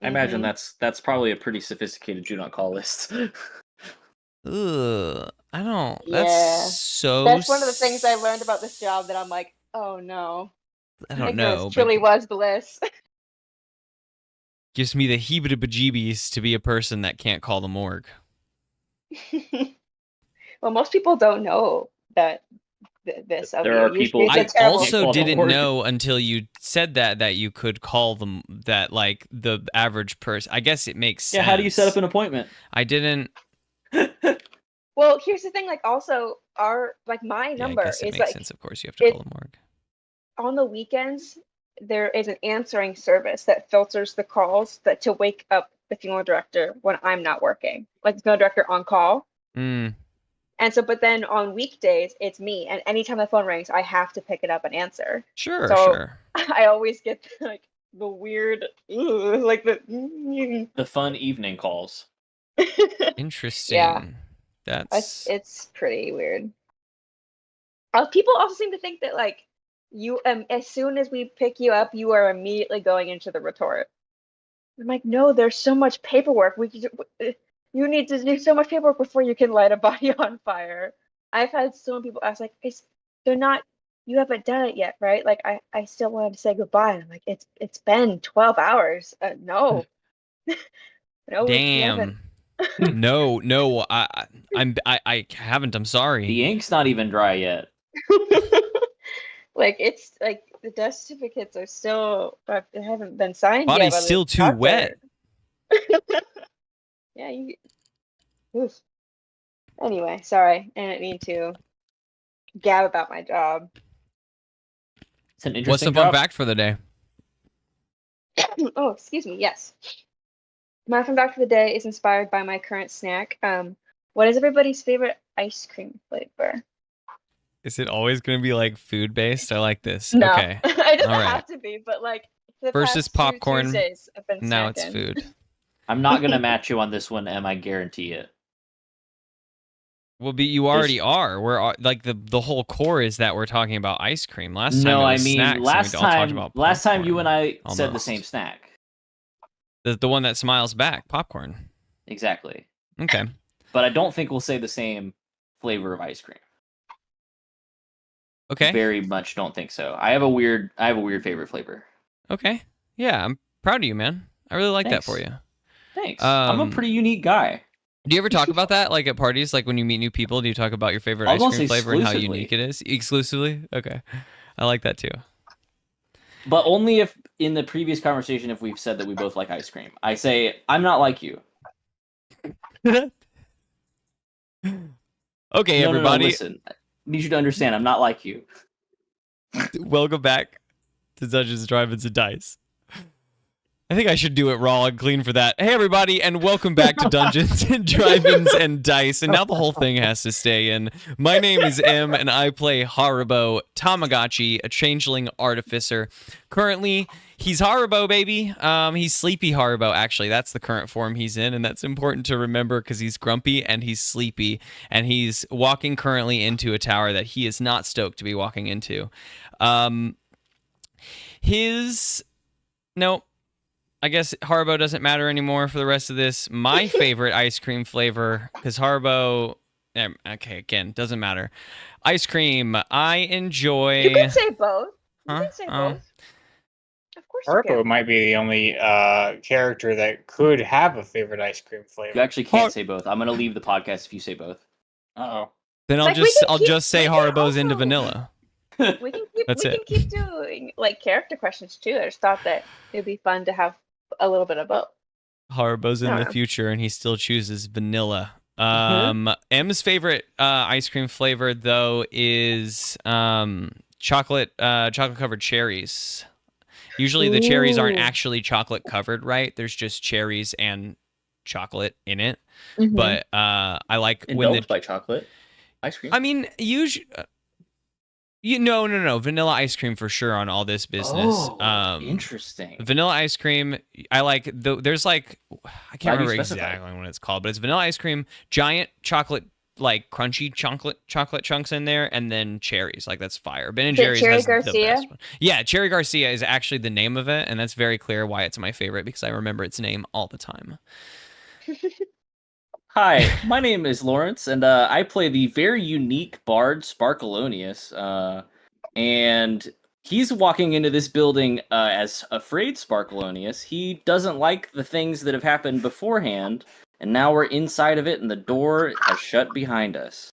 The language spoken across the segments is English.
I imagine that's probably a pretty sophisticated do not call list. Ugh, I don't. Yeah. That's one of the things I learned about this job that I'm like, oh no. I don't Ignorance know. truly was bliss. Gives me the heebie-jeebies to be a person that can't call the morgue. Well, most people don't know that this. There are people. I also didn't know until you said that you could call them, that like the average person. I guess it makes sense. Yeah, how do you set up an appointment? I didn't. Well, here's the thing. Like, also, my number I guess it is makes sense. Of course, you have to call the morgue. On the weekends, there is an answering service that filters the calls to wake up the funeral director when I'm not working, like the funeral director on call. And so, but then on weekdays, it's me. And anytime the phone rings, I have to pick it up and answer. Sure. I always get like the weird, like the fun evening calls. Interesting. Yeah. It's pretty weird. People also seem to think that like you, as soon as we pick you up, you are immediately going into the retort. I'm like, no, there's so much paperwork. You need to do so much paperwork before you can light a body on fire. I've had so many people ask, like, you haven't done it yet, right? Like, I still wanted to say goodbye. And I'm like, it's been 12 hours. No. No, damn. No, I haven't. I'm sorry. The ink's not even dry yet. Like, it's like the death certificates are still, they haven't been signed yet. Body's still too wet. Yeah, oof. Anyway, sorry. I didn't mean to gab about my job. It's an interesting What's the fun fact for the day? Oh, excuse me. Yes. My fun fact for the day is inspired by my current snack. What is everybody's favorite ice cream flavor? Is it always going to be like food based? I like this. No, okay. it doesn't have to be, but like first is popcorn. Now it's food. I'm not going to match you on this one, Em. I guarantee it. Well, but you already are. We're like the whole core is that we're talking about ice cream. Last time, no, it was I mean snacks, last time you and I said the same snack. The one that smiles back, popcorn. Exactly. Okay. But I don't think we'll say the same flavor of ice cream. Okay. Very much don't think so. I have a weird favorite flavor. Okay. Yeah, I'm proud of you, man. I really like that for you. Thanks. I'm a pretty unique guy. Do you ever talk about that, like at parties, like when you meet new people? Do you talk about your favorite ice cream flavor and how unique it is? Exclusively? Okay. I like that too. But only if in the previous conversation, if we've said that we both like ice cream. I say, I'm not like you. Okay, everybody. No, listen. I need you to understand, I'm not like you. Welcome back to Dungeons, Drive-Ins, and Dice. I think I should do it raw and clean for that. Hey, everybody, and welcome back to Dungeons and Drive-Ins and Dice. And now the whole thing has to stay in. My name is Em, and I play Haribo Tamagotchi, a changeling artificer. Currently, he's Haribo, baby. He's Sleepy Haribo, actually. That's the current form he's in, and that's important to remember because he's grumpy and he's sleepy. And he's walking currently into a tower that he is not stoked to be walking into. No. I guess Haribo doesn't matter anymore for the rest of this. My favorite ice cream flavor, because Haribo, okay, again, doesn't matter. Ice cream, I enjoy. You can say both. You can say both. Of course you can. Haribo might be the only character that could have a favorite ice cream flavor. You actually can't say both. I'm going to leave the podcast if you say both. Uh-oh. Then I'll just say Haribo's into vanilla. We can keep doing like character questions too. I just thought that it'd be fun to have a little bit of both. Haribo's in the future and he still chooses vanilla. M's favorite ice cream flavor though is chocolate covered cherries. Usually the cherries aren't actually chocolate covered, right? There's just cherries and chocolate in it. But I like indulged by chocolate ice cream. I mean, usually No. Vanilla ice cream for sure on all this business. Oh, interesting. Vanilla ice cream. I like there's like I can't remember exactly what it's called, but it's vanilla ice cream, giant chocolate like crunchy chocolate chunks in there, and then cherries. Like that's fire. Ben and Is it Jerry's Cherry has the Garcia? best one. Yeah, Cherry Garcia is actually the name of it, and that's very clear why it's my favorite because I remember its name all the time. Hi, my name is Lawrence, and I play the very unique bard Sparkalonius. And he's walking into this building as afraid Sparkalonius. He doesn't like the things that have happened beforehand, and now we're inside of it, and the door has shut behind us.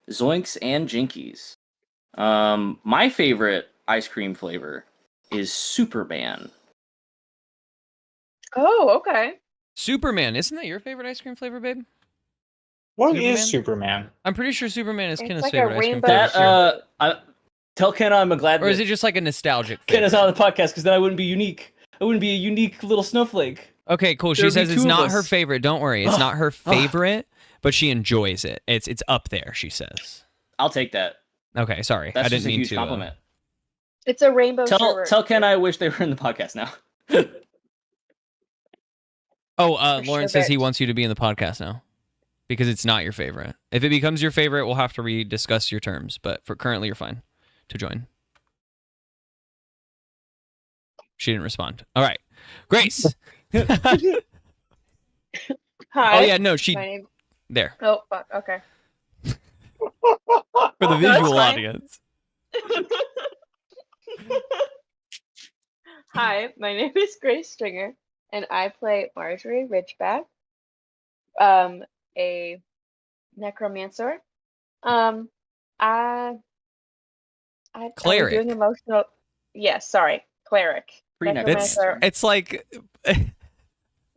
Zoinks and Jinkies. My favorite ice cream flavor is Superman. Oh, okay. Superman, isn't that your favorite ice cream flavor, babe? What is Superman? I'm pretty sure Superman is It's Kenna's like a favorite ice cream rainbow flavor. That tell Kenna I'm glad. Or is that it just like a nostalgic Kenna's flavor? on the podcast because then I wouldn't be unique. I wouldn't be a unique little snowflake. Okay, cool. She There'd be says it's two of not us. her favorite. Don't worry, it's not her favorite, but she enjoys it. It's up there. She says. I'll take that. Okay, sorry, That's I didn't just a mean huge to. compliment. It's a rainbow sherbet. Tell Ken I wish they were in the podcast now. Lawrence says he sherbet. wants you to be in the podcast now because it's not your favorite. If it becomes your favorite, we'll have to rediscuss your terms. But for currently, you're fine to join. She didn't respond. All right, Grace. Hi. Oh yeah, no, she My name. there Oh fuck. Okay. for the No, it's visual fine. audience. Hi, my name is Grace Stringer, and I play Marjorie Ridgeback, a necromancer. I I'm Cleric. doing emotional. Yes, sorry, cleric. Pre-necromancer. Necromancer, It's like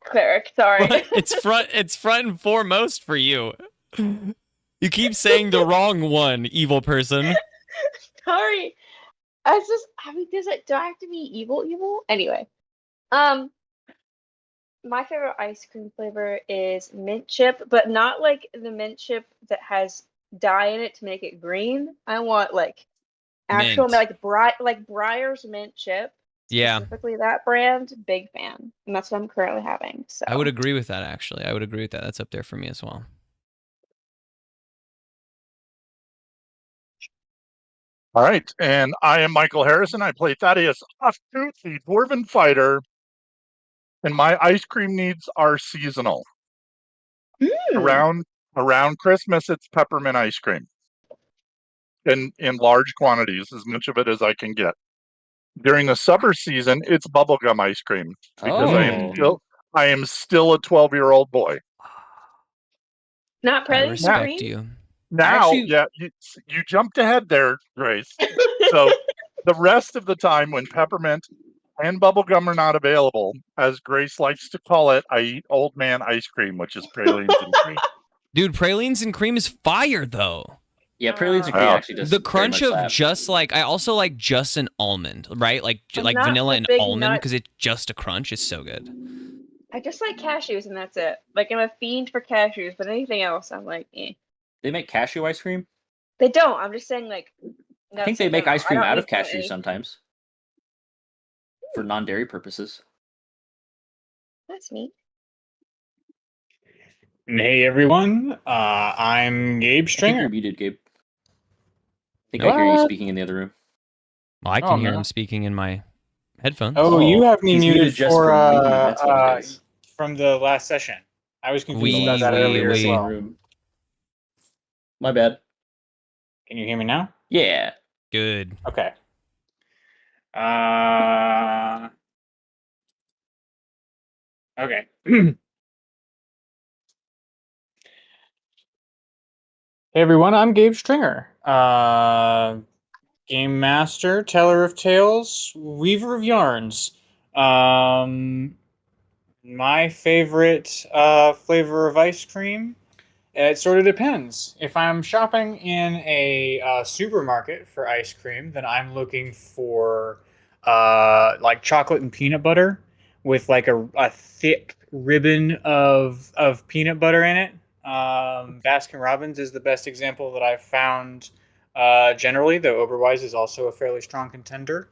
cleric. Sorry. it's front and foremost for you. You keep saying the wrong one, evil person. Sorry. I mean, do I have to be evil? Anyway. My favorite ice cream flavor is mint chip, but not like the mint chip that has dye in it to make it green. I want like actual Mint. like Breyer's mint chip. Yeah. Specifically that brand, big fan. And that's what I'm currently having. So I would agree with that, actually. I would agree with that. That's up there for me as well. All right, and I am Michael Harrison. I play Thaddeus Offtoot, the Dwarven Fighter, and my ice cream needs are seasonal. Around Christmas, it's peppermint ice cream, in large quantities, as much of it as I can get. During the summer season, it's bubblegum ice cream because I am still a 12-year-old boy. not I praline respect cream. you. Now, Actually- yeah, you jumped ahead there, Grace. So the rest of the time when peppermint and bubblegum are not available, as Grace likes to call it, I eat old man ice cream, which is pralines and cream. Dude, pralines and cream is fire, though. Yeah, pralines and cream Wow. actually does The very crunch much of slap. just like, I also like just an almond, right? Like I'm like not vanilla a and big almond nut- because it's just a crunch. It's so good. I just like cashews and that's it. Like I'm a fiend for cashews, but anything else I'm like, eh. They make cashew ice cream. They don't. I'm just saying like I think nuts they in make general. ice I cream don't out of need to know cashews anything. sometimes for non-dairy purposes. That's neat. Hey everyone, I'm Gabe I think Stringer. you're muted, Gabe. I think I hear you What? speaking in the other room. Well, I can Oh, hear no. him speaking in my headphones. Oh, you have me He's muted just for from me, that's what it is. from the last session. I was confused We- about that we- earlier as we- well. Room. My bad. Can you hear me now? Yeah. Good. Okay. Okay. Hey everyone, I'm Gabe Stringer. Game master, teller of tales, weaver of yarns. My favorite flavor of ice cream, it sort of depends. If I'm shopping in a supermarket for ice cream, then I'm looking for like chocolate and peanut butter with like a thick ribbon of peanut butter in it. Baskin Robbins is the best example that I've found generally, though Oberweis is also a fairly strong contender.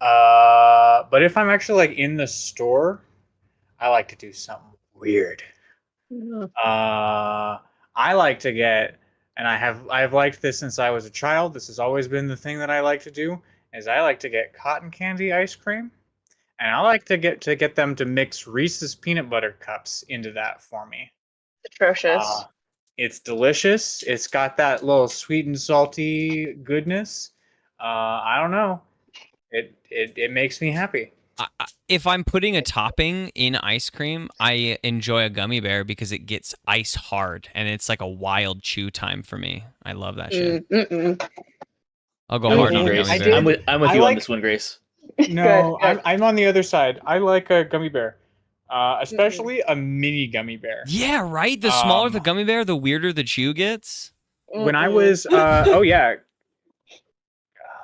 But if I'm actually like in the store, I like to do something weird. I like to get and I've liked this since I was a child. This has always been the thing that I like to do. Is I like to get cotton candy ice cream, and I like to get them to mix Reese's peanut butter cups into that for me. Atrocious. It's delicious. It's got that little sweet and salty goodness. I don't know. It makes me happy. If I'm putting a topping in ice cream, I enjoy a gummy bear because it gets ice hard and it's like a wild chew time for me. I love that shit. I'll go I'm with hard you, on a Grace. gummy bear. I'm with I you on like- this one, Grace. No, Good. I'm on the other side. I like a gummy bear, especially a mini gummy bear. Yeah, right. The smaller the Um, gummy bear, the weirder the chew gets. When I was, oh yeah,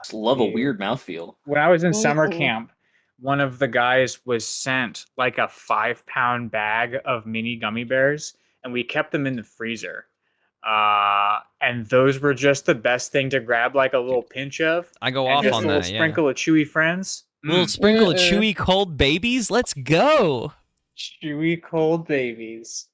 Just love a weird mouthfeel. when I was in summer Mm-mm. camp, one of the guys was sent like a 5-pound bag of mini gummy bears, and we kept them in the freezer. And those were just the best thing to grab, like a little pinch of. I go And off just on a little that. Yeah. sprinkle of chewy friends. Little sprinkle of Mm-mm. chewy cold babies. Let's go. Chewy cold babies.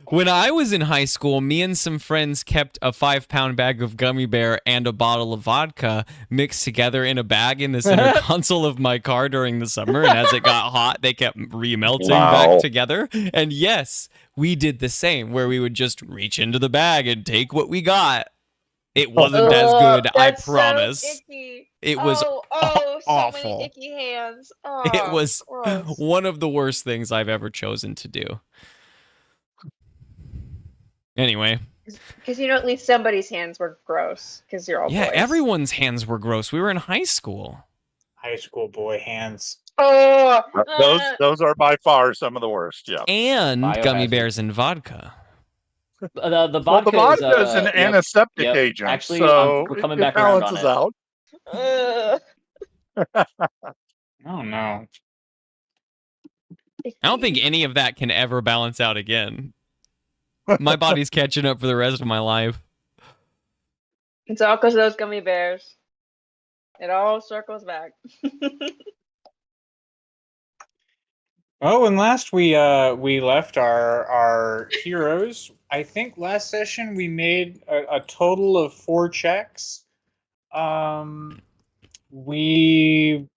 When I was in high school, me and some friends kept a 5-pound bag of gummy bear and a bottle of vodka mixed together in a bag in the center console of my car during the summer. And as it got hot, they kept remelting Wow. back together. And yes, we did the same, where we would just reach into the bag and take what we got. It wasn't as good, I That's so promise. icky. It was so awful. many icky hands. Oh, It was gross. one of the worst things I've ever chosen to do. Anyway, Because at least somebody's hands were gross. Because you're all yeah, boys. everyone's hands were gross. We were in high school. High school boy hands. Oh, Those are by far some of the worst. Yeah. And gummy Biohazard. bears and vodka. The Well, the vodka vodka is an yep. antiseptic Yep. agent, Actually, so we're coming it back around on balances it. out. Oh no. I don't think any of that can ever balance out again. My body's catching up for the rest of my life. It's all because of those gummy bears. It all circles back. Oh, and last we left our heroes. I think last session we made a total of 4 checks. We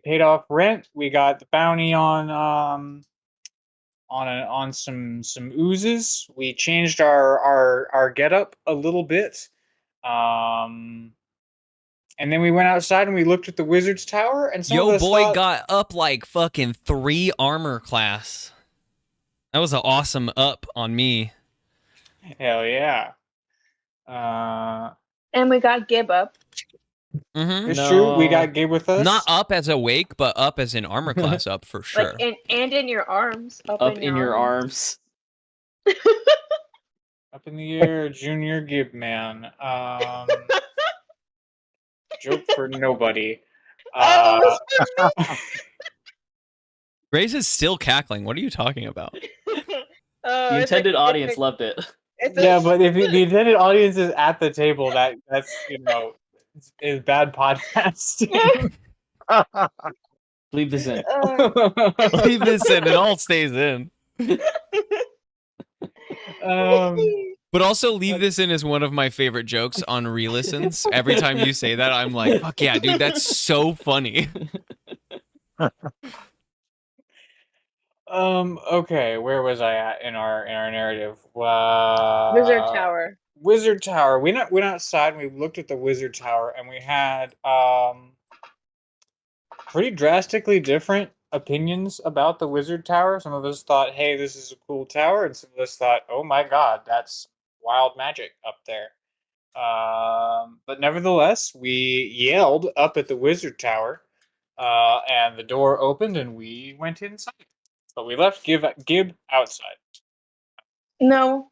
paid off rent. We got the bounty on some oozes. We changed our getup a little bit. And then we went outside and we looked at the wizard's tower, and some of Yo us boy thought, got up like fucking 3 armor class. That was an awesome up on me. hell yeah. And we got Gib up. Mm-hmm. It's true. We got Gabe with us. Not up as a wake, but up as an armor class up for sure. Like and in your arms. Up in your arms. Up in the air, Junior Gib man. Joke for nobody. Grace is still cackling. What are you talking about? The intended audience loved it. Yeah, but if the intended audience is at the table, that's is bad podcasting. Leave this in. Leave this in. It all stays in. But also leave this in as one of my favorite jokes on re-listens. Every time you say that, I'm like, fuck yeah, dude, that's so funny. Okay, where was I at in our narrative? Wizard Tower. Wizard Tower. We went outside and we looked at the Wizard Tower, and we had pretty drastically different opinions about the Wizard Tower. Some of us thought, hey, this is a cool tower, and some of us thought, oh my god, that's wild magic up there. But nevertheless, we yelled up at the Wizard Tower, and the door opened and we went inside. But we left Gib outside. No.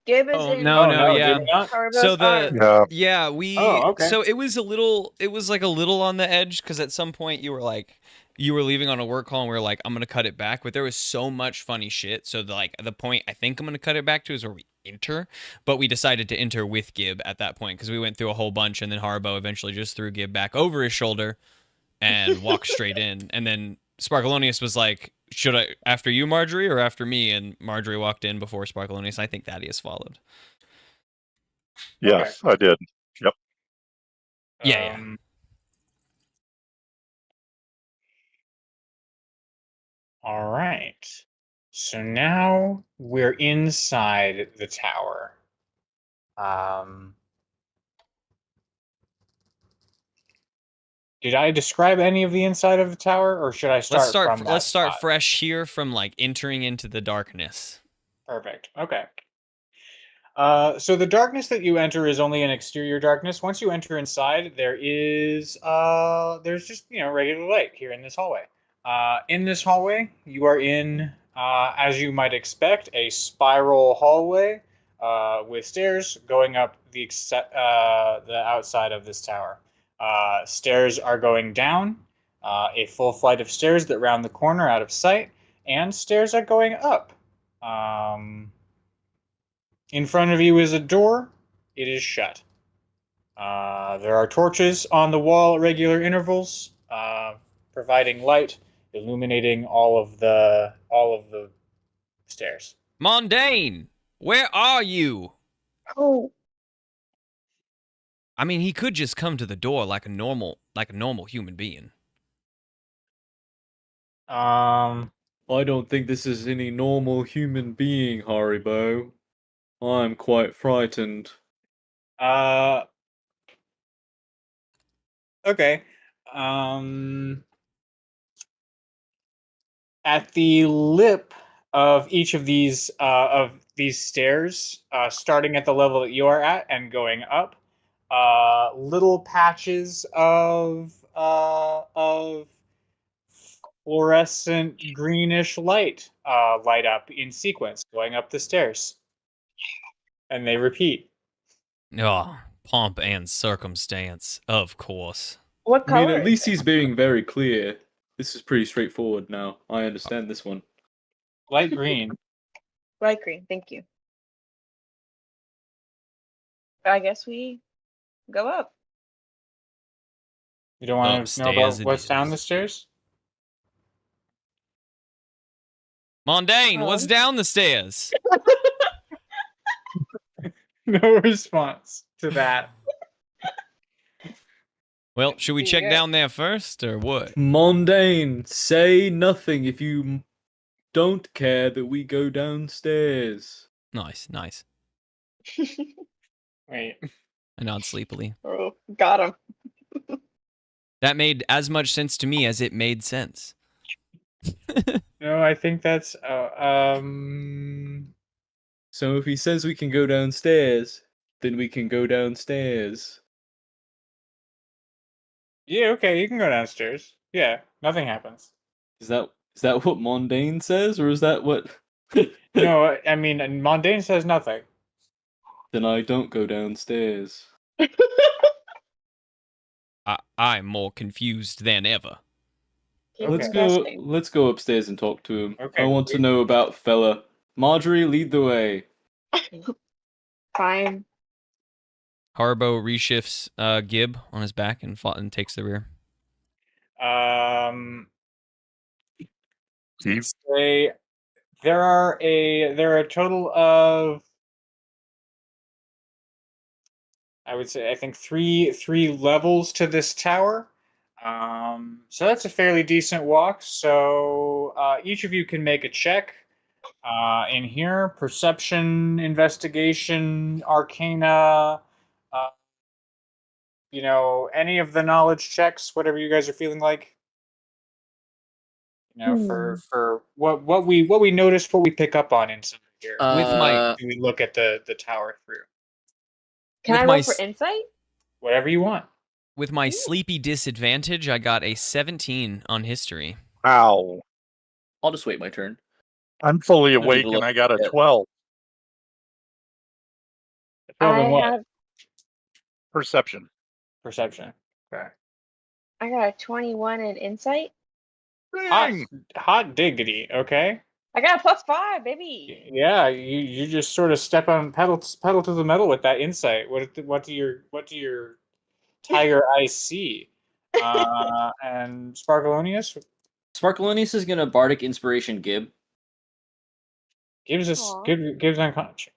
Gib is Oh, in no, the did we not? Tower of So those arms. Yeah. we okay. so it was like a little on the edge because at some point you were leaving on a work call and we were like, I'm gonna cut it back, but there was so much funny shit. So the point I think I'm gonna cut it back to is where we enter, but we decided to enter with Gib at that point because we went through a whole bunch, and then Harbo eventually just threw Gib back over his shoulder and walked straight in, and then Sparkalonius was like, should I after you, Marjorie, or after me? And Marjorie walked in before Sparkalonius. I think Thaddeus followed. Yes, I did. Yep. Yeah. All right. So now we're inside the tower. Did I describe any of the inside of the tower, or should I start from that Let's start spot? fresh here from like entering into the darkness. Perfect. Okay. So the darkness that you enter is only an exterior darkness. Once you enter inside, there's just regular light here in this hallway. In this hallway, you are in, as you might expect, a spiral hallway with stairs going up the outside of this tower. Stairs are going down, a full flight of stairs that round the corner out of sight, and stairs are going up. In front of you is a door. It is shut. There are torches on the wall at regular intervals, providing light, illuminating all of the stairs. Mondane, where are you? Oh, I mean, he could just come to the door like a normal human being. Um. I don't think this is any normal human being, Haribo. I'm quite frightened. Uh. Okay. Um. At the lip of each of these stairs, starting at the level that you are at and going up, little patches of fluorescent greenish light light up in sequence going up the stairs, and they repeat. Oh, pomp and circumstance, of course. what I mean, color? at least he's being very clear. This is pretty straightforward now. I understand this one. Light green. Light green. Thank you. I guess we go up. You don't want to know Upstairs about it what's down is. the stairs? Mondane, what's Um. down the stairs? No response to that. Well, should we check Yeah. down there first, or what? Mondane, say nothing if you don't care that we go downstairs. Nice. Wait. I nod sleepily. Oh, got him. That made as much sense to me as it made sense. No, I think that's So if he says we can go downstairs, then we can go downstairs. yeah, okay, you can go downstairs. Yeah, nothing happens. Is that what Mondane says, or is that what? No, I mean, and Mondane says nothing. Then I don't go downstairs. I'm more confused than ever. Keep Let's investing. go upstairs and talk to him. Okay. I want to know about fella. Marjorie, lead the way. Fine. Harbo reshifts Gib on his back and takes the rear. Steve? Say there are a total of, I would say, I think three levels to this tower. So that's a fairly decent walk. So each of you can make a check in here: perception, investigation, arcana. Any of the knowledge checks, whatever you guys are feeling like. For what we notice, what we pick up on inside here. With my Do we look at the tower through? Can With I my roll for insight? Whatever you want. with my sleepy disadvantage, I got a 17 on history. Ow. I'll just wait my turn. I'm fully Don't awake even and look I got a yet. 12 12 I and what? have. perception. Perception. Okay. I got a 21 in insight. Dang. Hot diggity. Okay. I got a +5, baby. Yeah, you just sort of step on pedal to the metal with that insight. What do your tiger eyes see? And Sparkalonius. Sparkalonius is gonna bardic inspiration Gib. Gibbs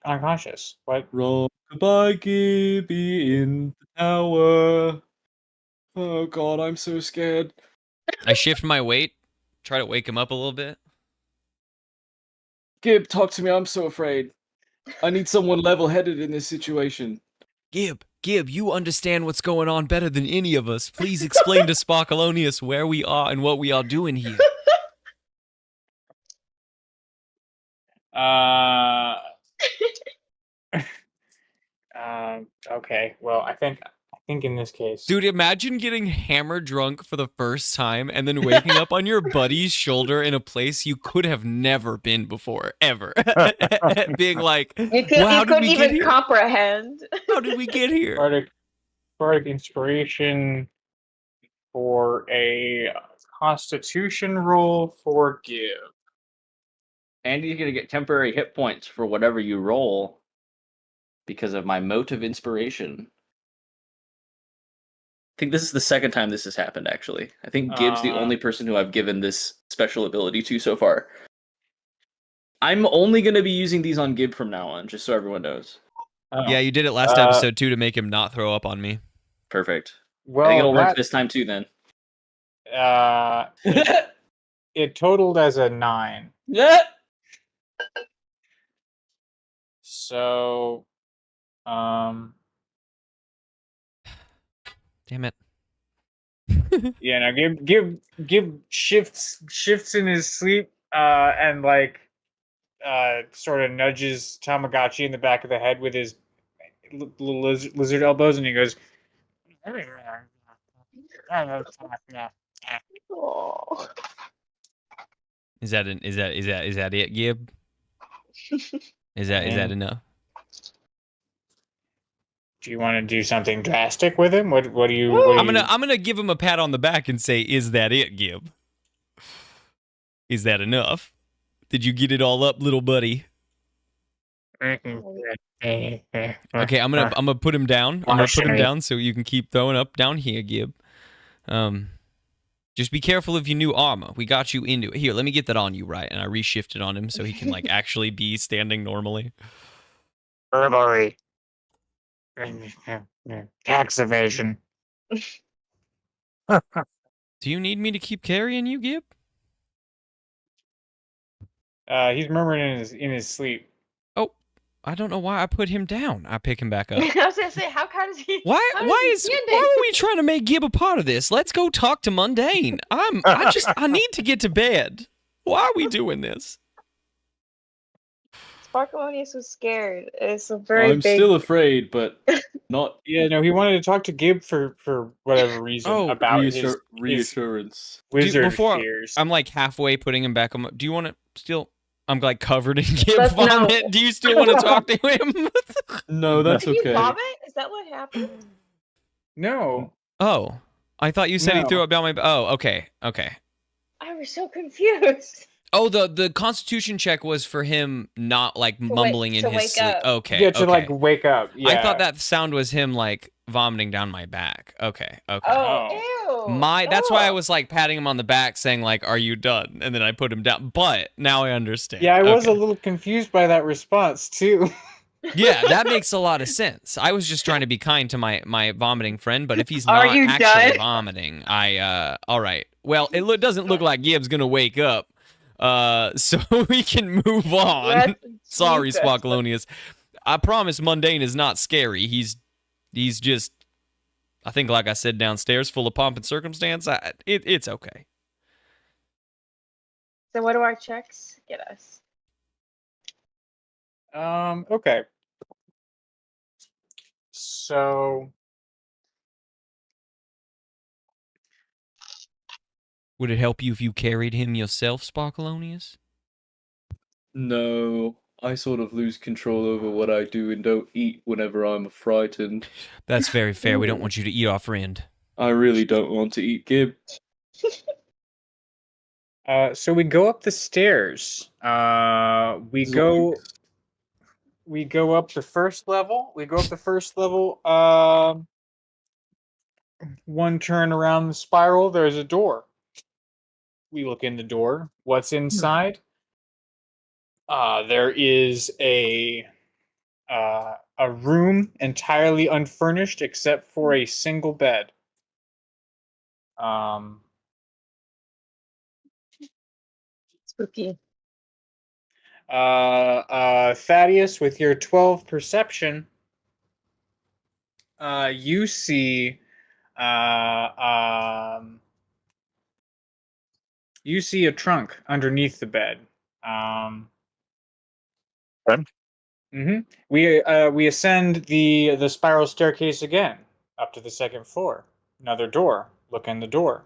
unconscious. What? Rock-a-bye, Gibby in the tower. Oh god, I'm so scared. I shift my weight, try to wake him up a little bit. Gib, talk to me. I'm so afraid. I need someone level-headed in this situation. Gib, you understand what's going on better than any of us. Please explain to Sparkalonius where we are and what we are doing here. Okay. Well, I think in this case, Dude, imagine getting hammered drunk for the first time and then waking up on your buddy's shoulder in a place you could have never been before, ever. Being like, You well, how did couldn't we get even here? comprehend. How did we get here? bardic inspiration for a Constitution roll for Gib. And you're gonna get temporary hit points for whatever you roll because of my mote of inspiration. I think this is the second time this has happened, actually. I think Gib's the only person who I've given this special ability to so far. I'm only going to be using these on Gib from now on, just so everyone knows. Oh. Yeah, you did it last episode too to make him not throw up on me. Perfect. Well, I think it'll work this time too, then. It totaled as a 9. Yeah. So, Damn it. yeah, now Gib shifts in his sleep, and like, sort of nudges Tamagotchi in the back of the head with his little lizard elbows, and he goes, Oh. Is that it, Gib? Is that enough? "Do you want to do something drastic with him? What do you? I'm gonna give him a pat on the back and say, "Is that it, Gib? Is that enough? Did you get it all up, little buddy?" Okay, I'm gonna put him down. I'm gonna put him down so you can keep throwing up down here, Gib. Just be careful of your new armor. We got you into it. Here, let me get that on you, right? And I reshifted on him so he can like actually be standing normally. Burglary. Tax evasion. Do you need me to keep carrying you, Gib? He's murmuring in his sleep. Oh, I don't know why I put him down. I pick him back up. I was gonna say, how is he? Why how are is he standing? we trying to make Gib a part of this? Let's go talk to Mundane. I need to get to bed. Why are we doing this? Sparkalonius was scared. It's a very I'm big. still afraid, but not. Yeah, no, he wanted to talk to Gib for whatever reason about his reassurance. wizard before fears. I'm like halfway putting him back on. Do you want to still? I'm like covered in Gib Let's vomit. no. Do you still want to talk to him? No, that's Did you okay. vomit? Is that what happened? No. Oh, I thought you said he No. threw up down my. Oh, okay. I was so confused. Oh, the Constitution check was for him not like mumbling in to his wake sleep. up. Okay, Yeah, to like wake up. Yeah. I thought that sound was him like vomiting down my back. Okay. Oh, ew. That's why I Oh. was like patting him on the back saying like, "Are you done?" And then I put him down. But now I understand. Yeah, I was a Okay. little confused by that response too. Yeah, that makes a lot of sense. I was just trying to be kind to my vomiting friend, but if he's Are not you actually done? vomiting, all right. Well, it doesn't look like Gib's gonna wake up. So we can move on. Let's Sorry, Jesus. Squawkalonius. I promise Mundane is not scary. He's just, I think, like I said, downstairs, full of pomp and circumstance. It's okay. So what do our checks get us? Okay. So Would it help you if you carried him yourself, Sparkalonius? No, I sort of lose control over what I do and don't eat whenever I'm frightened. That's very fair. We don't want you to eat our friend. I really don't want to eat Gib. so we go up the stairs. We go up the first level. One turn around the spiral, there's a door. We look in the door. What's inside? There is a room entirely unfurnished except for a single bed. Spooky. Thaddeus, with your 12 perception, you see you see a trunk underneath the bed. Okay. We ascend the spiral staircase again up to the second floor. Another door. Look in the door.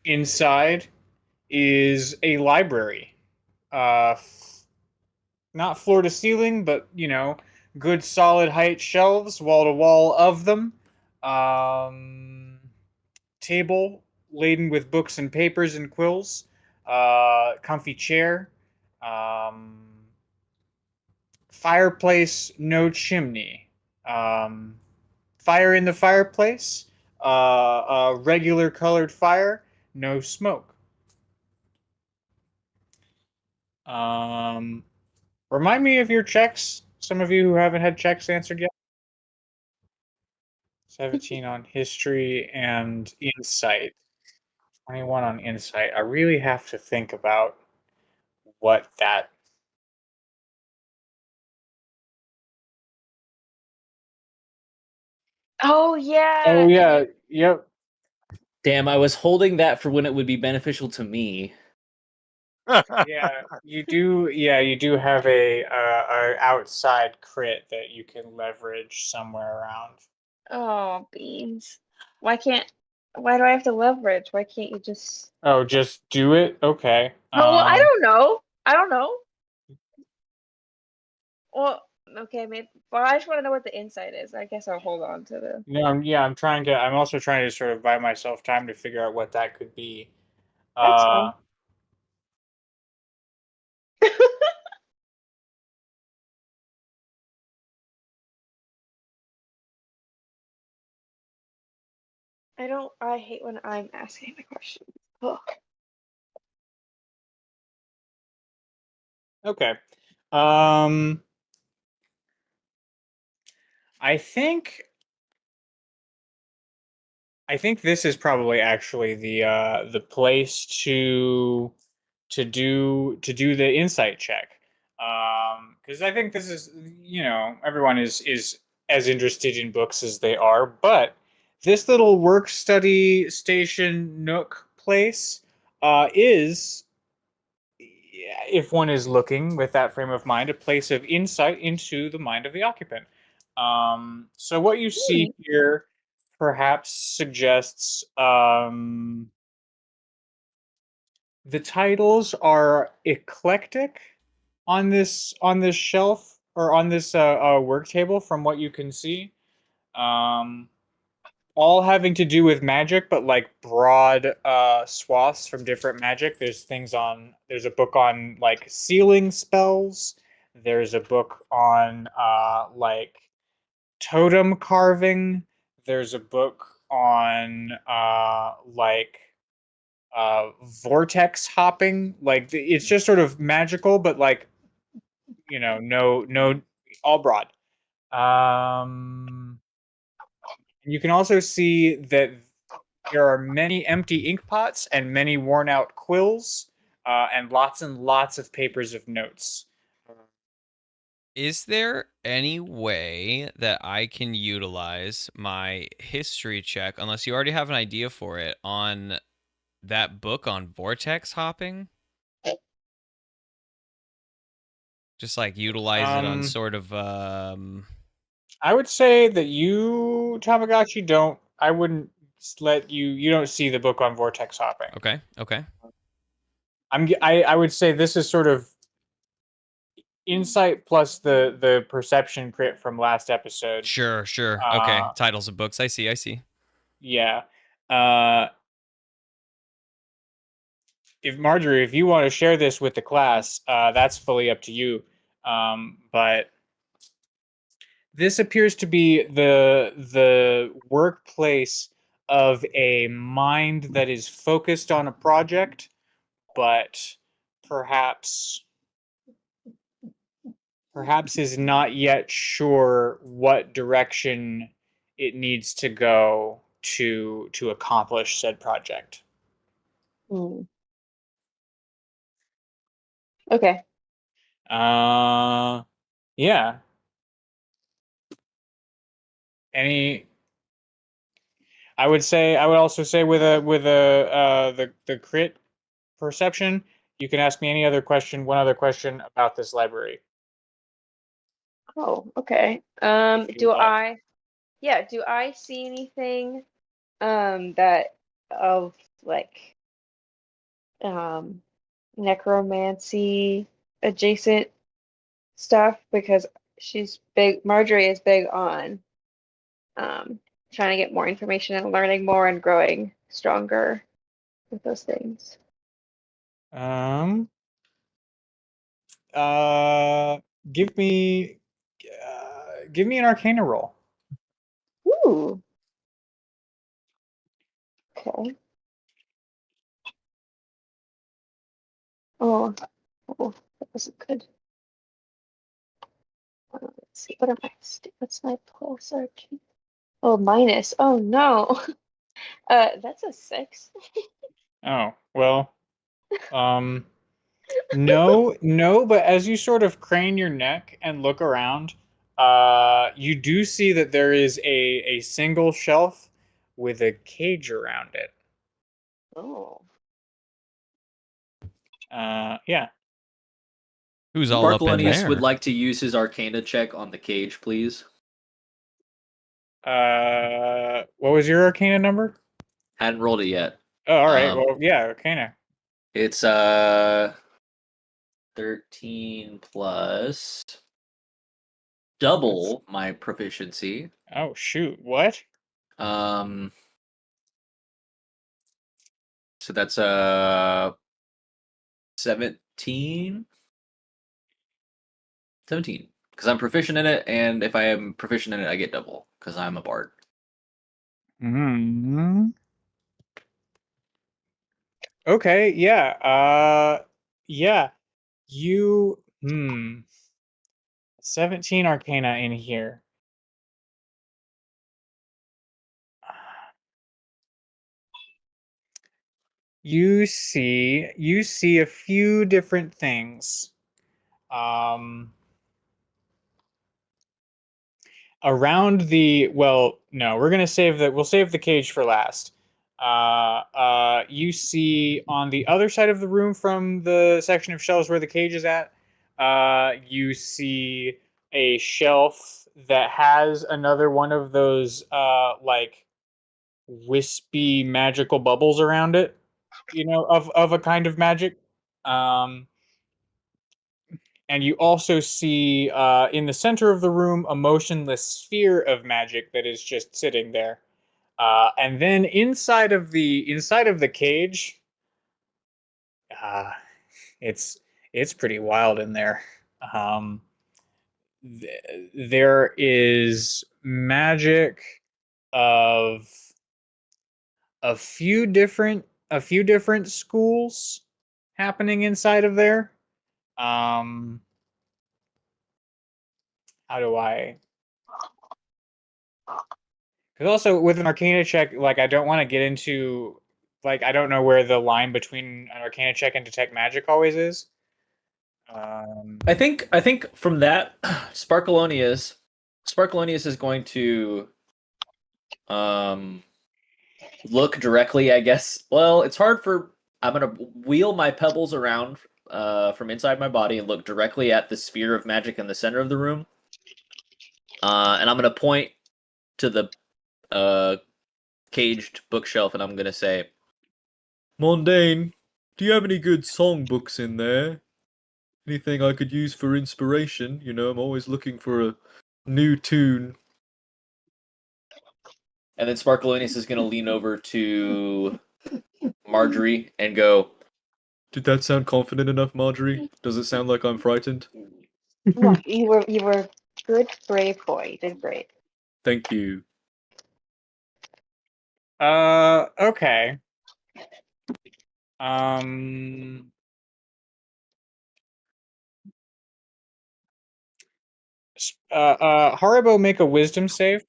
Inside is a library. Not floor to ceiling, but good solid height shelves, wall to wall of them. Table laden with books and papers and quills. Comfy chair. Fireplace, no chimney. Fire in the fireplace. A regular colored fire, no smoke. Remind me of your checks. Some of you who haven't had checks answered yet. 17 on history and insight. 21 on insight. I really have to think about what that. Oh yeah. Oh yeah. Yep. Damn, I was holding that for when it would be beneficial to me. Yeah, you do. Yeah, you do have a outside crit that you can leverage somewhere around. Oh, beans. Why can't? Why do I have to leverage? Why can't you just? Oh, just do it. Okay. Oh, well, I don't know. I don't know. Well, okay, maybe. Well, I just want to know what the insight is. I guess I'll hold on to the. No, I'm trying to. I'm also trying to sort of buy myself time to figure out what that could be. That's fine. I don't. I hate when I'm asking the questions. Ugh. Okay. Um, I think this is probably actually the place to do the insight check. Because I think this is, everyone is as interested in books as they are, but this little work study station nook place is, if one is looking with that frame of mind, a place of insight into the mind of the occupant. So what you see here perhaps suggests the titles are eclectic on this shelf or on this work table from what you can see. Um, all having to do with magic, but like broad swaths from different magic. There's a book on like sealing spells. There's a book on like totem carving. There's a book on like vortex hopping. Like it's just sort of magical, but like no, all broad. You can also see that there are many empty ink pots and many worn out quills, and lots of papers of notes. Is there any way that I can utilize my history check, unless you already have an idea for it, on that book on vortex hopping? Just like utilize it on sort of I would say that you, Tamagotchi, don't. I wouldn't let you. You don't see the book on vortex hopping. Okay. I would say this is sort of insight plus the perception crit from last episode. Sure. Okay. Titles of books. I see. Yeah. If Marjorie, if you want to share this with the class, that's fully up to you. But this appears to be the workplace of a mind that is focused on a project, but perhaps is not yet sure what direction it needs to go to accomplish said project. Hmm. Okay. Yeah. Any I would also say with the crit perception, you can ask me one other question about this library. Oh, okay. If you like. Do I see anything that of like necromancy adjacent stuff? Because Marjorie is big on um trying to get more information and learning more and growing stronger with those things. Um uh give me an arcana roll. Ooh, okay. Oh, oh, that wasn't good. Let's see. What's my plus RP? Oh, minus. Oh no. That's a 6. Oh, well, no, but as you sort of crane your neck and look around, you do see that there is a single shelf with a cage around it. Oh. Yeah. Who's all up in Sparkalonius there? would like to use his Arcana check on the cage, please. What was your arcana number? Hadn't rolled it yet. Oh, all right. Um, Well, yeah, arcana. It's 13 plus double my proficiency. Oh, shoot. What? So that's 17. 17. Because I'm proficient in it, and if I am proficient in it, I get double because I'm a bard. Hmm. Okay, yeah. Yeah. You 17 arcana in here. You see a few different things. Around no, we'll save the cage for last. You see on the other side of the room from the section of shelves where the cage is at, you see a shelf that has another one of those like wispy magical bubbles around it, of a kind of magic. Um, and you also see in the center of the room a motionless sphere of magic that is just sitting there. And then inside of the cage, uh, it's pretty wild in there. Um, there is magic of a few different schools happening inside of there. Um, how do I? Because also with an Arcana check, like I don't want to get into, like I don't know where the line between an Arcana check and detect magic always is. I think from that, Sparkalonius is going to look directly, I guess. Well, it's hard for I'm gonna wheel my pebbles around from inside my body and look directly at the sphere of magic in the center of the room. And I'm gonna point to the caged bookshelf and I'm gonna say, Mondane, do you have any good songbooks in there? Anything I could use for inspiration? You know, I'm always looking for a new tune. And then Sparkalonius is gonna lean over to Marjorie and go, Did that sound confident enough, Marjorie? Does it sound like I'm frightened? No, you were good, brave boy. You did great. Thank you. Okay. Um. Haribo, make a wisdom save.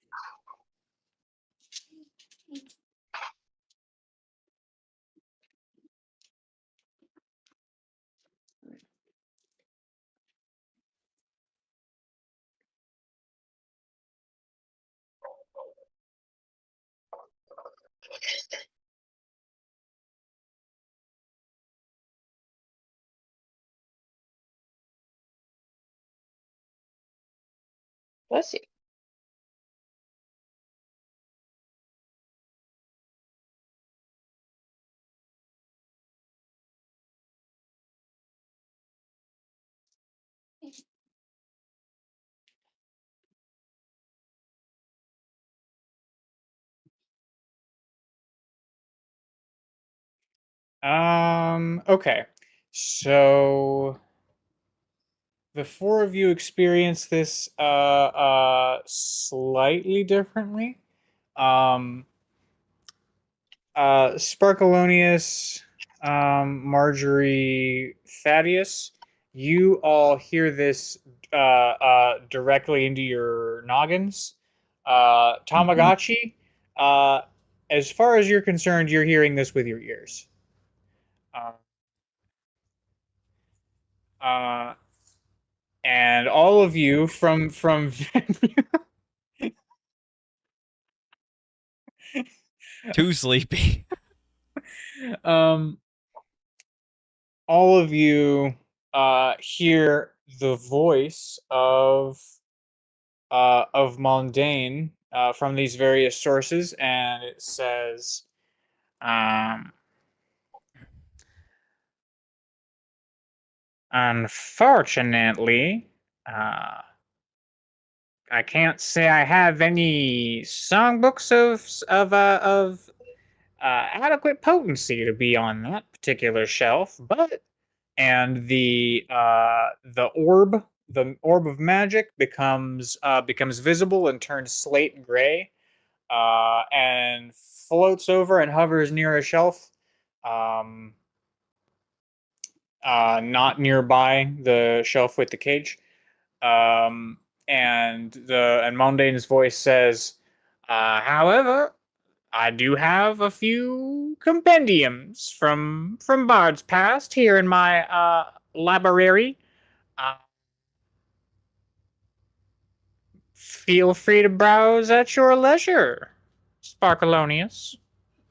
Bless you. Okay. So the four of you experience this slightly differently. Sparkalonius, Marjorie, Thaddeus, you all hear this directly into your noggins. Tamagotchi, as far as you're concerned, you're hearing this with your ears. Uh, and all of you from Too sleepy. all of you hear the voice of Mondane from these various sources, and it says, unfortunately, I can't say I have any songbooks of adequate potency to be on that particular shelf, but the orb of magic becomes visible and turns slate gray, and floats over and hovers near a shelf, not nearby the shelf with the cage. And Mondane's voice says, however, I do have a few compendiums from Bard's past here in my library. Feel free to browse at your leisure, Sparkalonius.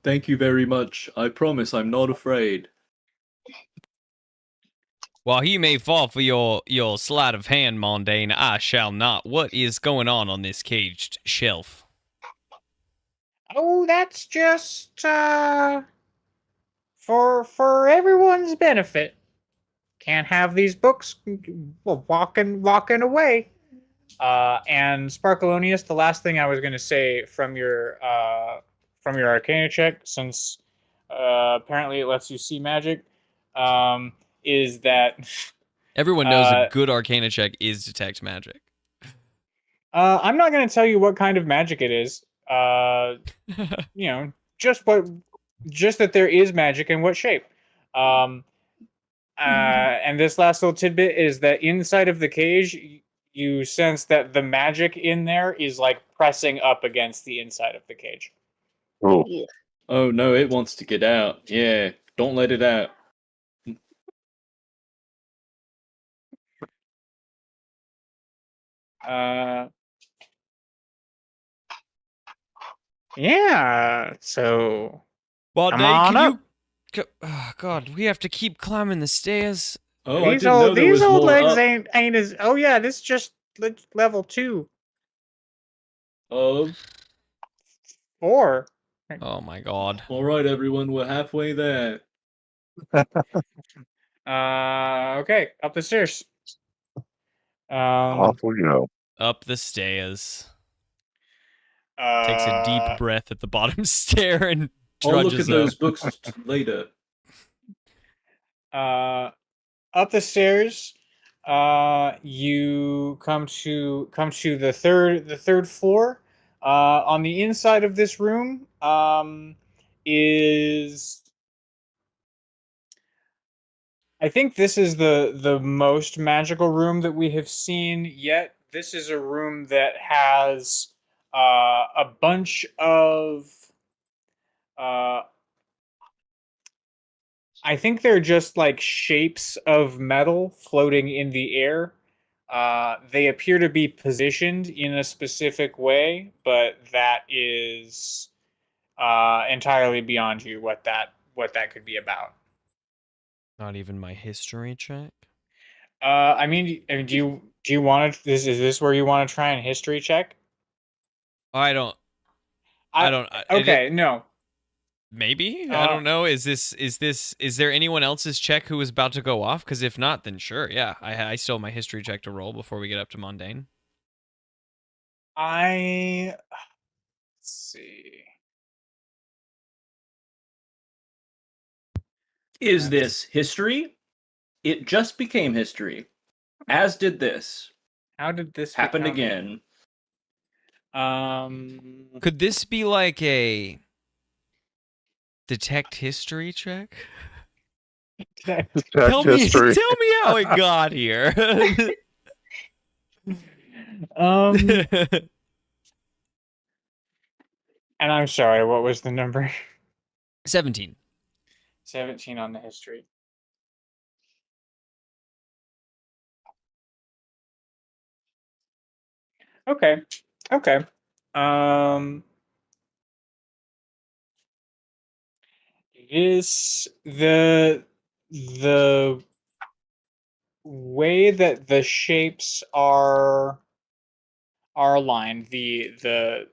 Thank you very much. I promise I'm not afraid. While he may fall for your sleight of hand, Mondane, I shall not. What is going on this caged shelf? Oh, that's just for everyone's benefit. Can't have these books walking away. And Sparkalonius, the last thing I was going to say from your Arcana check, since apparently it lets you see magic, is that Everyone knows a good Arcana check is detect magic. I'm not going to tell you what kind of magic it is. Just that there is magic and what shape. And this last little tidbit is that inside of the cage, you sense that the magic in there is like pressing up against the inside of the cage. Oh, Oh no, it wants to get out. Yeah, don't let it out. Yeah. So Well, come Dave, on can up. you? Oh God, we have to keep climbing the stairs. Oh, I didn't know there was old more legs up. ain't as. Oh yeah, this is just level 2. Of. 4. Oh my God. All right, everyone, we're halfway there. Okay, up the stairs. off we go. Up the stairs. Uh, Takes a deep breath at the bottom stair and I'll look trudges at those up. books later. Up the stairs, you come to the third floor. On the inside of this room, is, I think this is the most magical room that we have seen yet. this is a room that has a bunch of I think they're just like shapes of metal floating in the air. They appear to be positioned in a specific way, but that is entirely beyond you what that could be about. Not even my history check. I mean, do you want to? Is this where you want to try and history check? I don't. Okay, no. Maybe I don't know. Is there anyone else's check who was about to go off? Because if not, then sure, yeah. I still have my history check to roll before we get up to mundane. Let's see. Is this history? It just became history, as did this. How did this Happened become- again. Could this be like a detect history check? Detect Tell me history. how it got here. And I'm sorry, what was the number? 17. 17 on the history. Okay. Okay. This the way that the shapes are aligned, the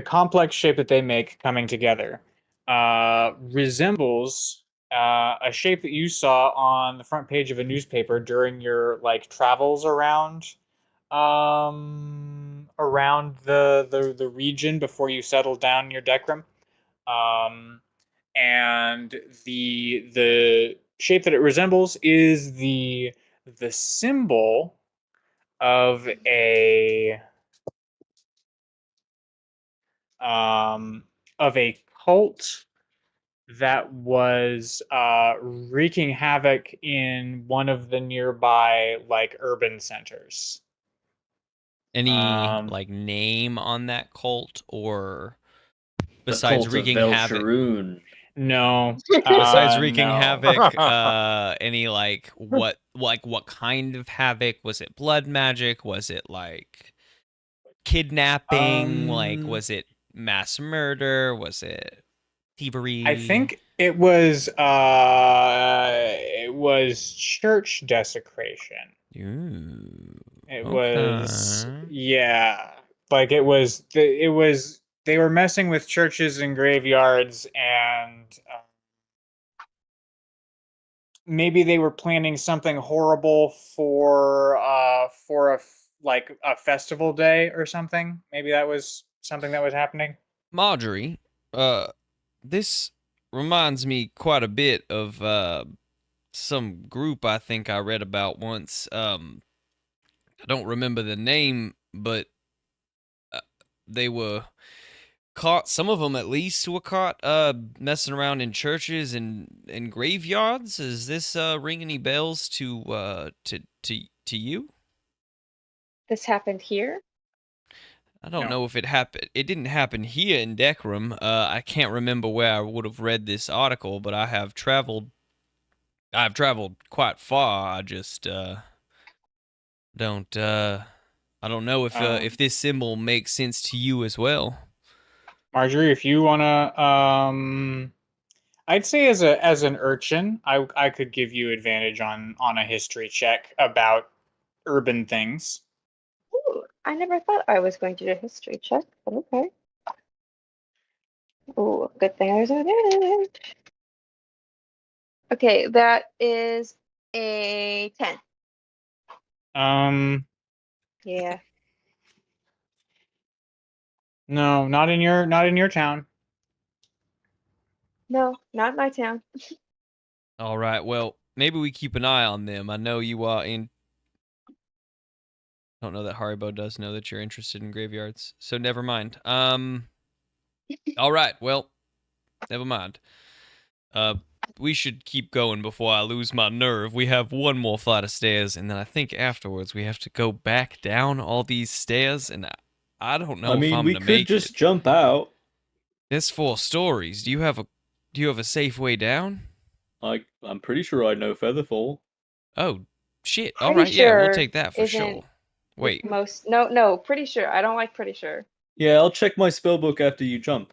complex shape that they make coming together resembles a shape that you saw on the front page of a newspaper during your like travels around around the region before you settled down in your deck room. And the shape that it resembles is the symbol of a cult that was wreaking havoc in one of the nearby like urban centers. Any like name on that cult or Besides besides wreaking havoc? No. Besides wreaking no. havoc, any like what kind of havoc? Was it blood magic? Was it like kidnapping? Like was it mass murder? Was it thievery? I think it was church desecration. Ooh, It okay. was yeah, like it was they were messing with churches and graveyards, and maybe they were planning something horrible for like a festival day or something. Maybe that was something that was happening. Marjorie, this reminds me quite a bit of some group I think I read about once. I don't remember the name, but they were caught. Some of them, at least, were caught messing around in churches and graveyards. Does this ring any bells to you? This happened here? I don't No. know if it happened. It didn't happen here in Decrum. I can't remember where I would have read this article, but I have traveled. I've traveled quite far. I just don't. I don't know if this symbol makes sense to you as well. Marjorie, if you wanna, I'd say as an urchin, I could give you advantage on a history check about urban things. Ooh, I never thought I was going to do a history check, but okay. Ooh, good thing I was advantage. Okay, that is a 10. Yeah. No, not in your town. No, not my town. All right. Well, maybe we keep an eye on them. I know you are in. I don't know that Haribo does know that you're interested in graveyards, so never mind. All right. Well, never mind. we should keep going before I lose my nerve. We have one more flight of stairs, and then I think afterwards we have to go back down all these stairs, and I don't know I if mean, I'm we gonna could make just it. jump out. There's 4 stories. Do you have a safe way down? I'm pretty sure I know Featherfall. Oh shit! All Pretty right, yeah, we'll sure take that for isn't sure. Wait, no, pretty sure. I don't like pretty sure. Yeah, I'll check my spellbook after you jump.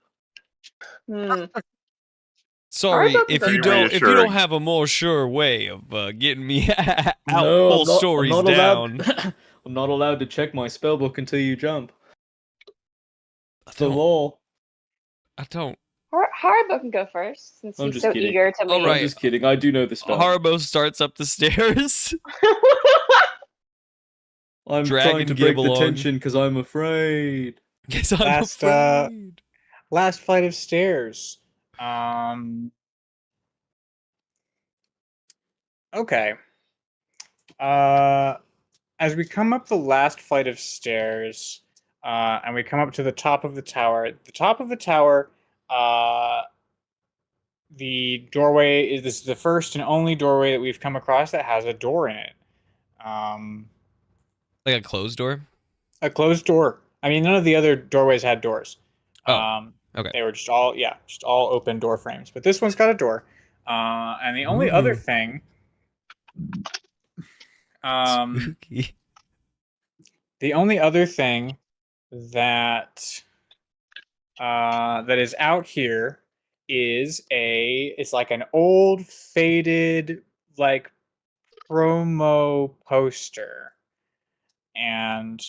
Hmm. sorry Haribo if can you go don't first. if you don't have a more sure way of getting me out No, 4 I'm not, stories I'm not down. allowed. I'm not allowed to check my spellbook until you jump. I The don't. law. I don't. Haribo can go first since I'm he's just so kidding. eager to All leave. right. I'm just kidding. I do know the spell. Haribo starts up the stairs. I'm Dragon trying to break the Gibalong. tension because I'm afraid. Guess I'm Last, afraid. Last flight of stairs. Okay. As we come up the last flight of stairs, and we come up to the top of the tower. The top of the tower, the doorway is this is the first and only doorway that we've come across that has a door in it. Like a closed door. A closed door. I mean, none of the other doorways had doors. Oh, okay. They were just all open door frames. But this one's got a door. And the only other thing, Spooky. the only other thing that that is out here is it's like an old faded like promo poster, and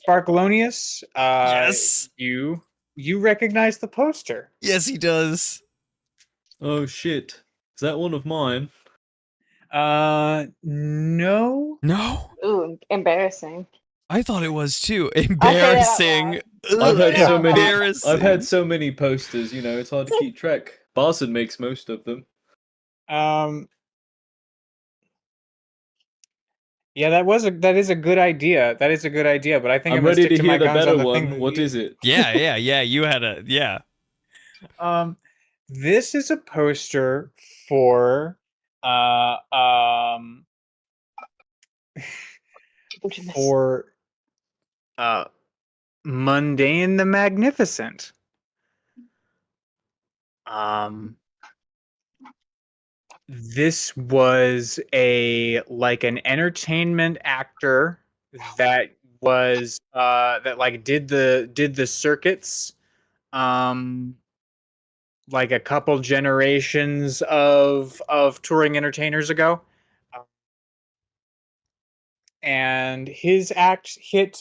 Sparkalonius, Yes. you recognize the poster. Yes, he does. Oh shit. Is that one of mine? No. No, Ooh, embarrassing. I thought it was too. I'll say that out Embarrassing. loud. I've had Yeah. so many. Embarrassing. I've had so many posters. You know, it's hard to keep track. Barson makes most of them. Yeah, that is a good idea. That is a good idea, but I think I'm I'm gonna ready stick to my hear the guns on better the thing one. that What is it? Yeah. You had a yeah. This is a poster for Goodness. for Mundane the Magnificent. This was an entertainment actor that was that like did the circuits like a couple generations of touring entertainers ago. And his act hit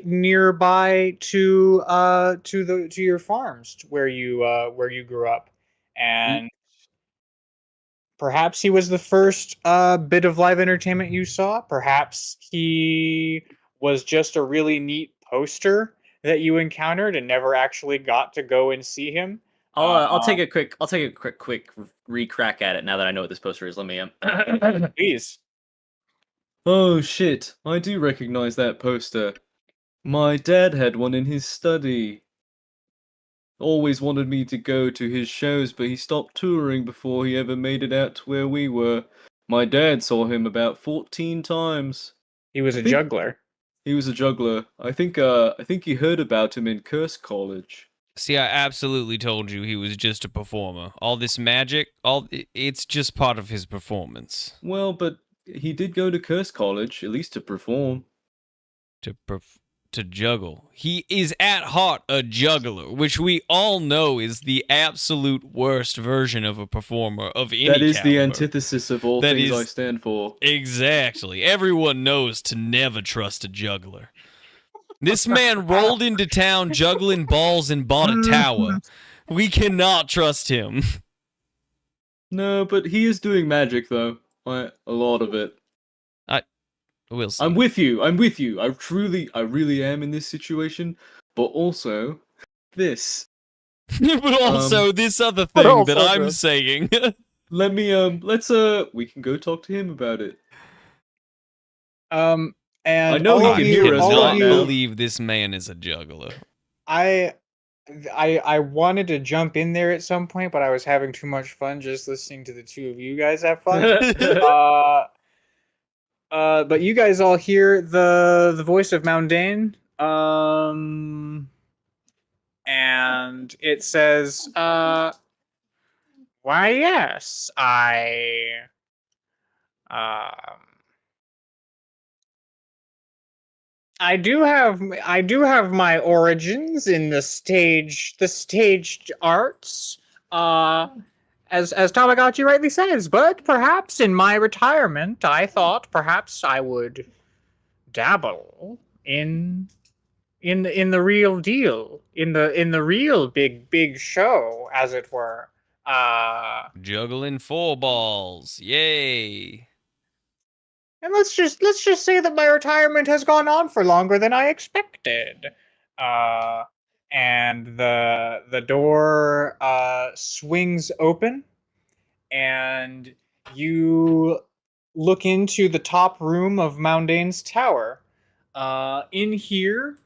nearby to your farms where you grew up, and perhaps he was the first bit of live entertainment you saw. Perhaps he was just a really neat poster that you encountered and never actually got to go and see him. I'll take a quick re-crack at it now that I know what this poster is. Let me Please. Oh shit! I do recognize that poster. My dad had one in his study. Always wanted me to go to his shows, but he stopped touring before he ever made it out to where we were. My dad saw him about 14 times. He was I a think- juggler. He was a juggler. I think he heard about him in Curse College. See, I absolutely told you he was just a performer. All this magic, it's just part of his performance. Well, but he did go to Curse College, at least to perform. To juggle. He is at heart a juggler, which we all know is the absolute worst version of a performer of any That is the caliber. antithesis of all That things is- I stand for. Exactly. Everyone knows to never trust a juggler. This man rolled into town juggling balls and bought a tower. We cannot trust him. No, but he is doing magic, though. A lot of it. We'll see. I'm with you. I really am in this situation. But also, this. But also this other but thing that also I'm this. saying. Let me, we can go talk to him about it. And I know all he of can you- hear us all cannot of right you- now. believe this man is a juggler. I I wanted to jump in there at some point, but I was having too much fun just listening to the two of you guys have fun. But you guys all hear the voice of Moundain, and it says, "Why, yes, um, I do have my origins in the staged arts. Uh, as Tamagotchi rightly says, but perhaps in my retirement, I thought perhaps I would dabble in the real deal, in the real big show, as it were. Juggling 4 balls. Yay. And let's just say that my retirement has gone on for longer than I expected. Uh, and the door swings open, and you look into the top room of Moundain's tower. In here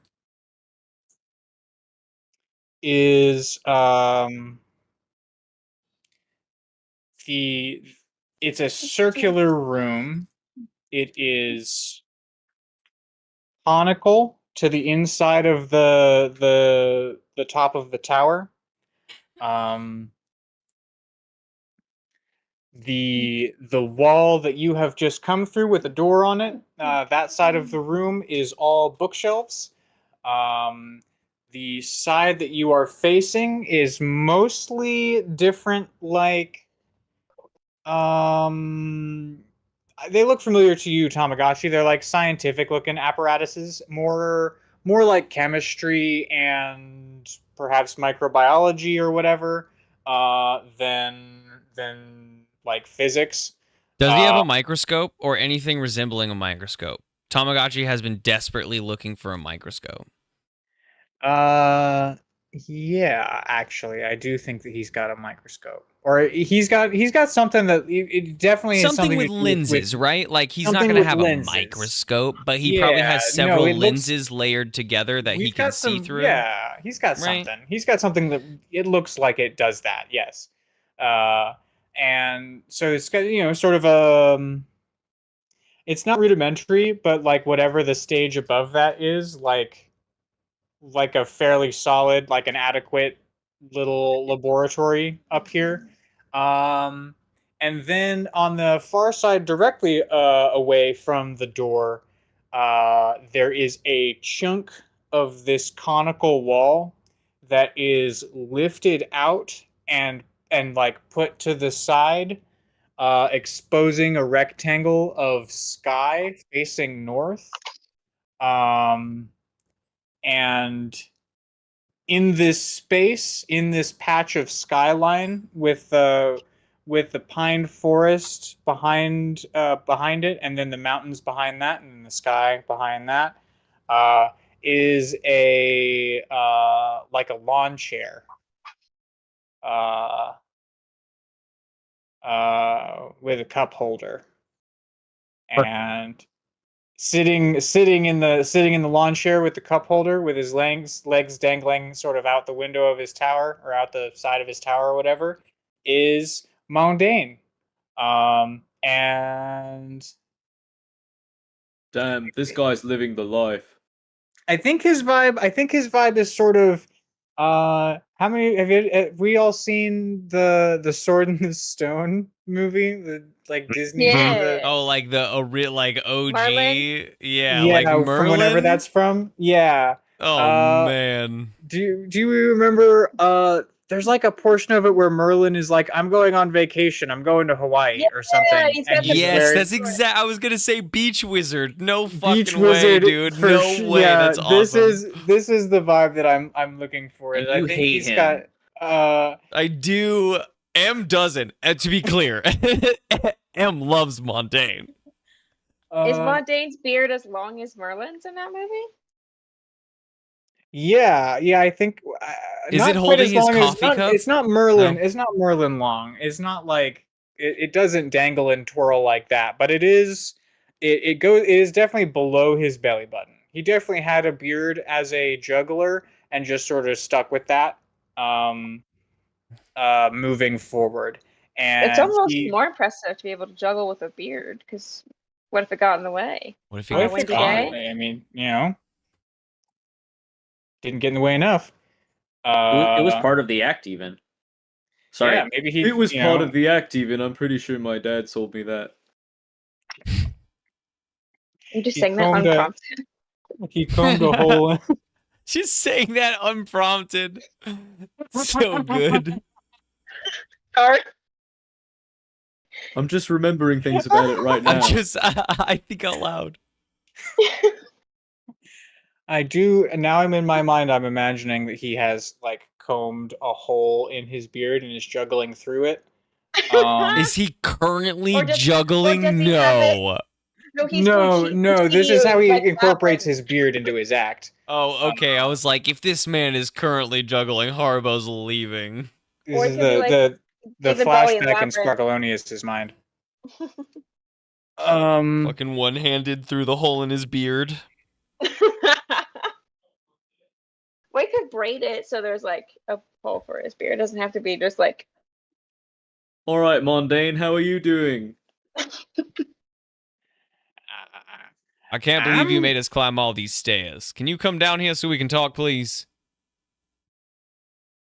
is the it's a circular room. It is conical to the inside of the top of the tower. The wall that you have just come through with a door on it, that side of the room is all bookshelves. The side that you are facing is mostly different, like they look familiar to you, Tamagotchi. They're like scientific looking apparatuses, more like chemistry and perhaps microbiology or whatever, than like physics. Does he have a microscope or anything resembling a microscope? Tamagotchi has been desperately looking for a microscope. Yeah, actually, I do think that he's got a microscope, or he's got something that it definitely is Something with to do lenses, right? Like he's not something going to with have lenses. a microscope, but he probably Yeah, has no, several it looks- lenses layered together that he We've can got see some, through. yeah, he's got Right. something. He's got something that it looks like it does that. Yes, and so it's got, you know, sort of it's not rudimentary, but like whatever the stage above that is, like a fairly solid, like an adequate little laboratory up here. Um, and then on the far side, directly away from the door, there is a chunk of this conical wall that is lifted out and like put to the side, exposing a rectangle of sky facing north. And in this space, in this patch of skyline with the pine forest behind it, and then the mountains behind that, and the sky behind that, is a like a lawn chair, uh, with a cup holder, and sitting in the lawn chair with the cup holder, with his legs dangling sort of out the window of his tower, or out the side of his tower or whatever, is Moundain. And Damn, this guy's living the life. I think his vibe is sort of how many have we all seen the Sword in the Stone movie, the like Disney? Yeah. Oh, like the real, like OG, Merlin? yeah, like Merlin. From whenever that's from. Yeah. Oh man. Do you remember there's like a portion of it where Merlin is like, I'm going on vacation, I'm going to Hawaii or something. he's And got the he's Yes, wearing- that's exact. I was gonna say Beach Wizard. No fucking Beach way, Wizard, dude. for No sh- way. yeah, That's awesome. This is the vibe that I'm looking for. And I you think hate he's him. got I do. M doesn't. And to be clear, M loves Montaigne. Is Mondane's beard as long as Merlin's in that movie? Yeah, I think Is not it quite holding as his long as- coffee not- cup? It's not Merlin. No. It's not Merlin long. It's not like it doesn't dangle and twirl like that, but it is. It is definitely below his belly button. He definitely had a beard as a juggler, and just sort of stuck with that, moving forward. And It's almost he, more impressive to be able to juggle with a beard, because what if it got in the way? What if On he a gets windy caught? day? I mean, didn't get in the way enough. It was part of the act, even. Sorry. Yeah, maybe he. It was part of the act, even. I'm pretty sure my dad told me that. You just He saying that combed unprompted. He combed a hole. She's saying that unprompted. So good. Sorry. I'm just remembering things about it right now. I think out loud. I do, and now I'm in my mind. I'm imagining that he has like combed a hole in his beard and is juggling through it. Is he currently Or does- juggling? or does he have it- No. No, he's No. This is how he like incorporates backwards. his beard into his act. Oh, okay. I was like, if this man is currently juggling, Haribo's leaving. This Or it is could be like the David Bowie in flashback in Labyrinth. Sparkalonius' mind. Fucking one-handed through the hole in his beard. We could braid it so there's like a hole for his beard. It doesn't have to be just like. Alright, Mondane, how are you doing? I can't believe you made us climb all these stairs. Can you come down here so we can talk, please?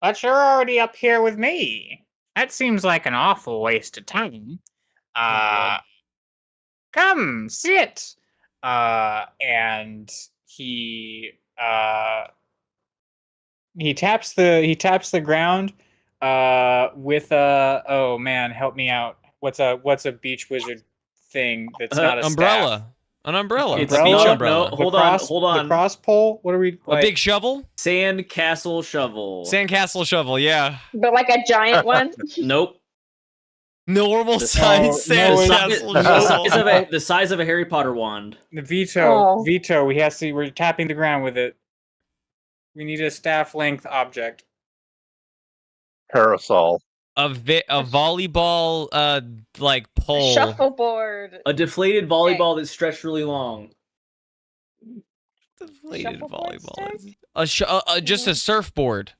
But you're already up here with me. That seems like an awful waste of time. Come, sit. And he taps the ground with a, oh man, help me out. What's a beach wizard thing that's not a umbrella. staff? An umbrella. It's A beach not- umbrella. no, hold on. The cross pole? What are we A big shovel? Sand castle shovel. Sandcastle shovel, yeah. But like a giant one. Nope. Normal The size no, it's- sandcastle shovel. The size of a Harry Potter wand. The veto. Oh. Veto. We're tapping the ground with it. We need a staff length object. Parasol. A volleyball, like pole. Shuffleboard. A deflated volleyball that stretched really long. Deflated Shuffleboard volleyball. Just a surfboard.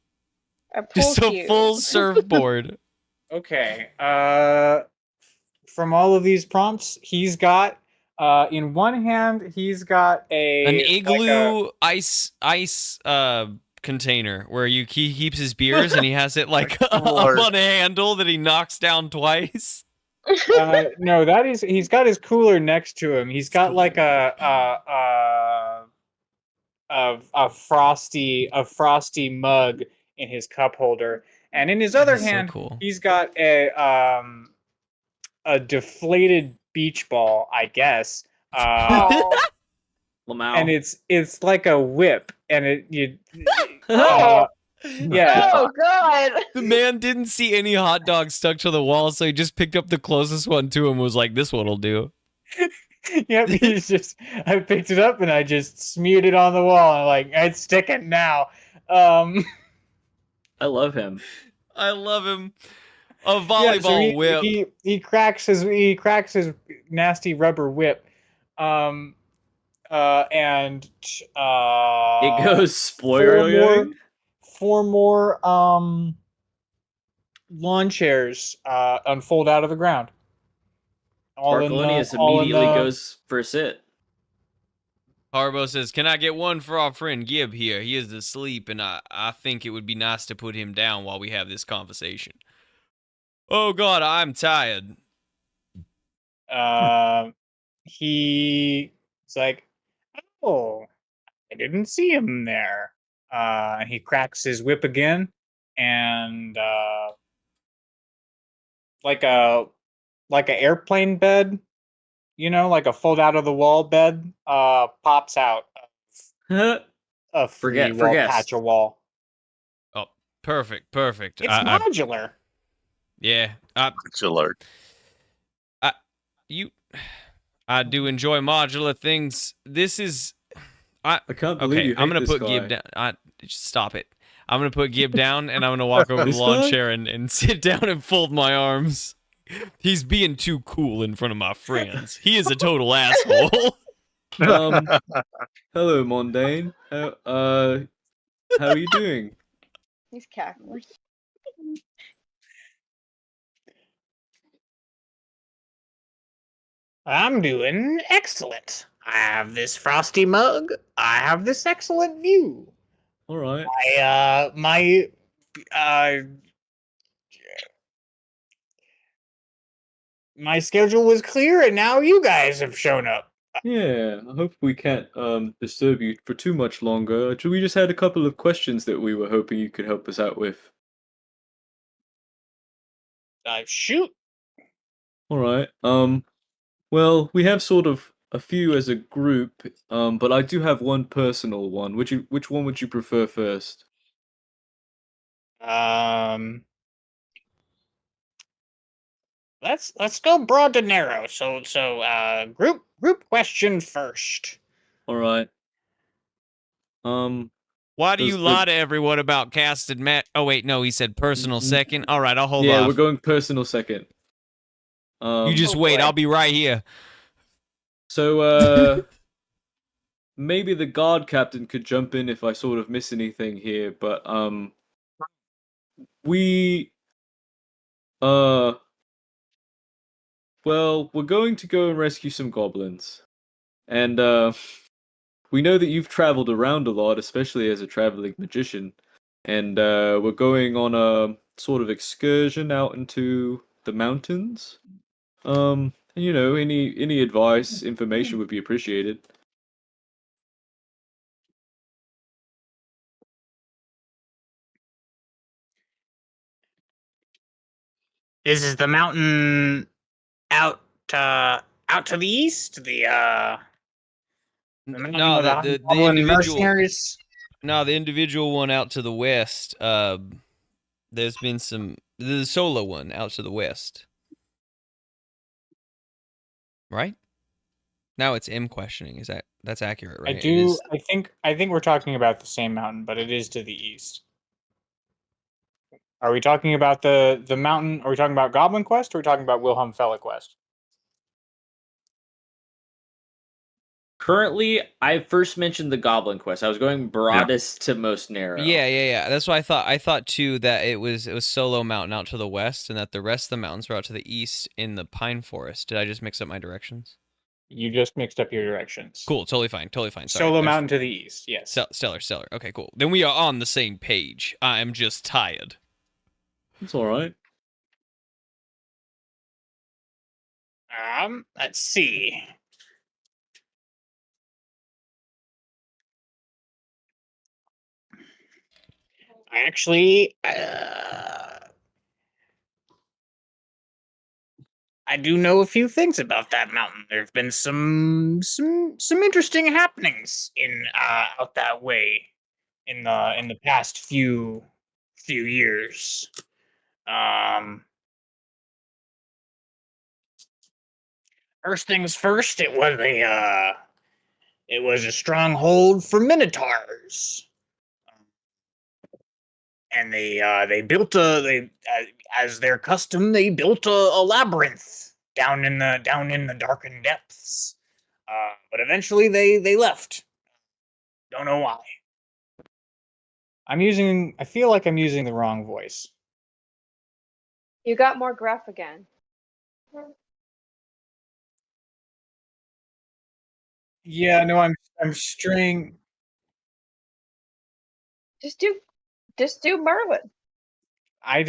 A pool Just a cue. full surfboard. Okay. From all of these prompts, he's got in one hand he's got An igloo ice container where he keeps his beers and he has it like up on a handle that he knocks down twice. No, he's got his cooler next to him. He's got like a frosty mug in his cup holder, and in his other hand, cool. he's got a deflated beach ball, I guess. Oh. Lamau. And it's like a whip, and Oh. yeah. Oh god. The man didn't see any hot dogs stuck to the wall, so he just picked up the closest one to him and was like, this one'll do. Yep, I picked it up and I just smeared it on the wall and like, it's sticking now. I love him. I love him. A volleyball whip. He cracks his nasty rubber whip. And It goes spoiler. four more lawn chairs unfold out of the ground. Sparkalonius immediately goes for a sit. Harbo says, can I get one for our friend Gib here? He is asleep, and I think it would be nice to put him down while we have this conversation. Oh, God, I'm tired. He's like, oh, I didn't see him there. And he cracks his whip again, and like a airplane bed, like a fold out of the wall bed, pops out of a free patch of wall. Oh, perfect. It's modular. Yeah. Modular. I do enjoy modular things. This is... I can't believe you hate I'm gonna this put guy. Gib down. Stop it. I'm gonna put Gib down, and I'm gonna walk over to the This lawn guy? chair and sit down and fold my arms. He's being too cool in front of my friends. He is a total asshole. Hello, Mondane. How are you doing? He's cackling. I'm doing excellent. I have this frosty mug. I have this excellent view. All right. Uh my schedule was clear, and now you guys have shown up. Yeah, I hope we can't disturb you for too much longer. We just had a couple of questions that we were hoping you could help us out with. Shoot. All right. Well, we have sort of a few as a group, but I do have one personal one. Which one would you prefer first? Let's go broad to narrow. So group question first. All right. Why do you Does lie to everyone about casted Matt? Oh wait, no, he said personal second. All right, I'll hold yeah, off. we're going personal second. You just Oh, wait. boy. I'll be right here. So maybe the guard captain could jump in if I sort of miss anything here, but we well, we're going to go and rescue some goblins. And we know that you've traveled around a lot, especially as a traveling magician. And we're going on a sort of excursion out into the mountains. You know, any advice, information would be appreciated. This is the mountain out to the east. The mountain No, with the goblin individual. mercenaries. No, the individual one out to the west. There's been the solo one out to the west. Right? Now it's M questioning. That's accurate, right? I do. I think we're talking about the same mountain, but it is to the east. Are we talking about the mountain? Are we talking about Goblin Quest? Or are we talking about Wilhelm Fella Quest? Currently, I first mentioned the Goblin Quest. I was going broadest to most narrow. Yeah. That's what I thought. I thought too that it was Solo Mountain out to the west, and that the rest of the mountains were out to the east in the pine forest. Did I just mix up my directions? You just mixed up your directions. Cool. Totally fine. Sorry. Solo Mountain to the east. Yes. Stellar. Okay, cool. Then we are on the same page. I am just tired. It's all right. Let's see. Actually, I do know a few things about that mountain. There've been some interesting happenings in out that way in the past few years. First things first, it was a stronghold for minotaurs. And they built as their custom, they built a labyrinth down in the darkened depths. But eventually they left. Don't know why. I feel like I'm using the wrong voice. You got more gruff again. Yeah, no, I'm straying. Just do Merlin. I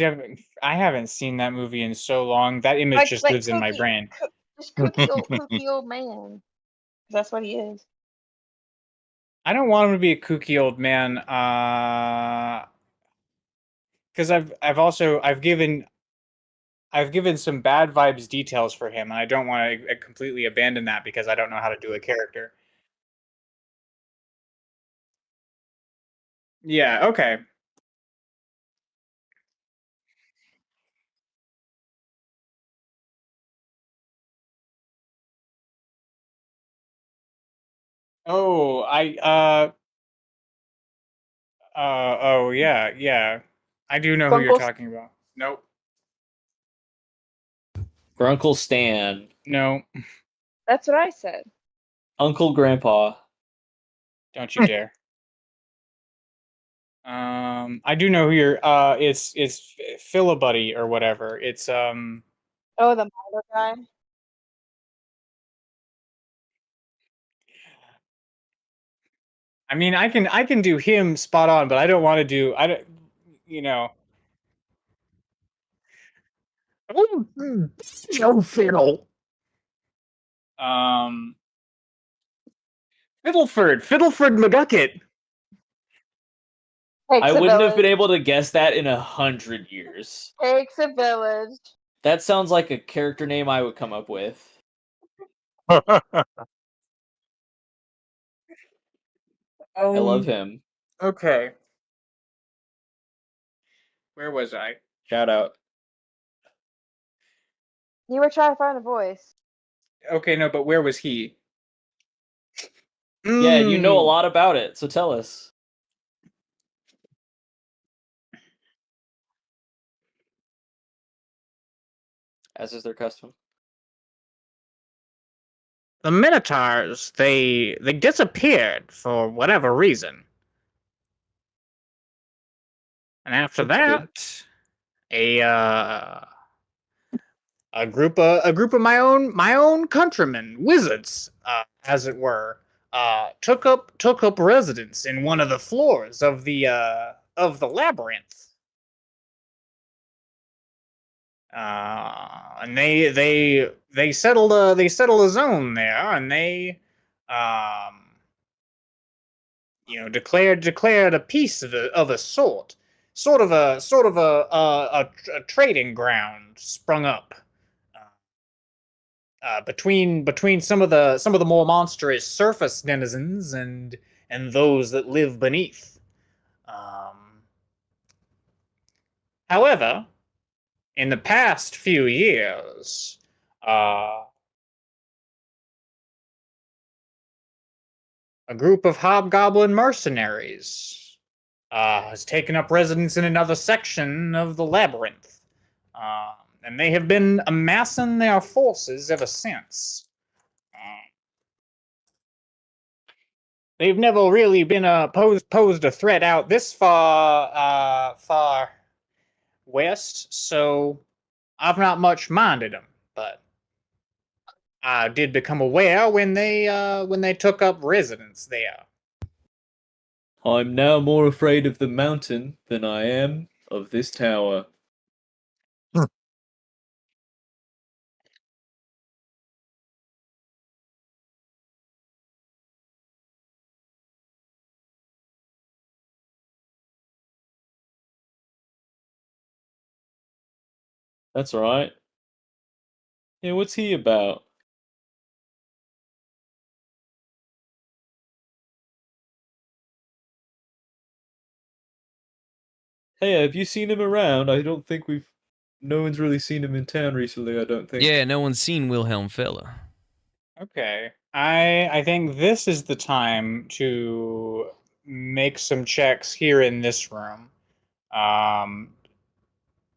haven't seen that movie in so long. That image just lives in my brain. Just kooky old man. That's what he is. I don't want him to be a kooky old man. Because I've given some bad vibes details for him, and I don't want to completely abandon that because I don't know how to do a character. Yeah. Okay. Oh, oh yeah. I do know who you're Grunkle. talking about. Nope. Grunkle Stan, No. That's what I said. Uncle Grandpa. Don't you dare. I do know who you're. It's Philibuddy or whatever. It's Oh, the model guy. I mean, I can do him spot on, but I don't want to do. I don't. You know. No fiddle. Fiddleford McGucket. Takes I a wouldn't have been village. able to guess that in 100 years. Takes a village. That sounds like a character name I would come up with. I love him. Okay. Where was I? Shout out. You were trying to find a voice. Okay, no, but where was he? Yeah, you know a lot about it, so tell us. As is their custom. The Minotaurs, they disappeared for whatever reason. And after That's good. a group of my own countrymen, wizards, as it were, took up residence in one of the floors of the labyrinth. And they settled a zone there, and they declared a peace of a sort, sort of a trading ground sprung up between some of the more monstrous surface denizens and those that live beneath. However, in the past few years, a group of hobgoblin mercenaries has taken up residence in another section of the labyrinth, and they have been amassing their forces ever since. They've never really been posed a threat out this far west, so I've not much minded them, but I did become aware when they took up residence there. I'm now more afraid of the mountain than I am of this tower. That's right. Yeah, what's he about? Hey, have you seen him around? I don't think we've... No one's really seen him in town recently, I don't think. Yeah, no one's seen Wilhelm Fella. Okay. I think this is the time to make some checks here in this room.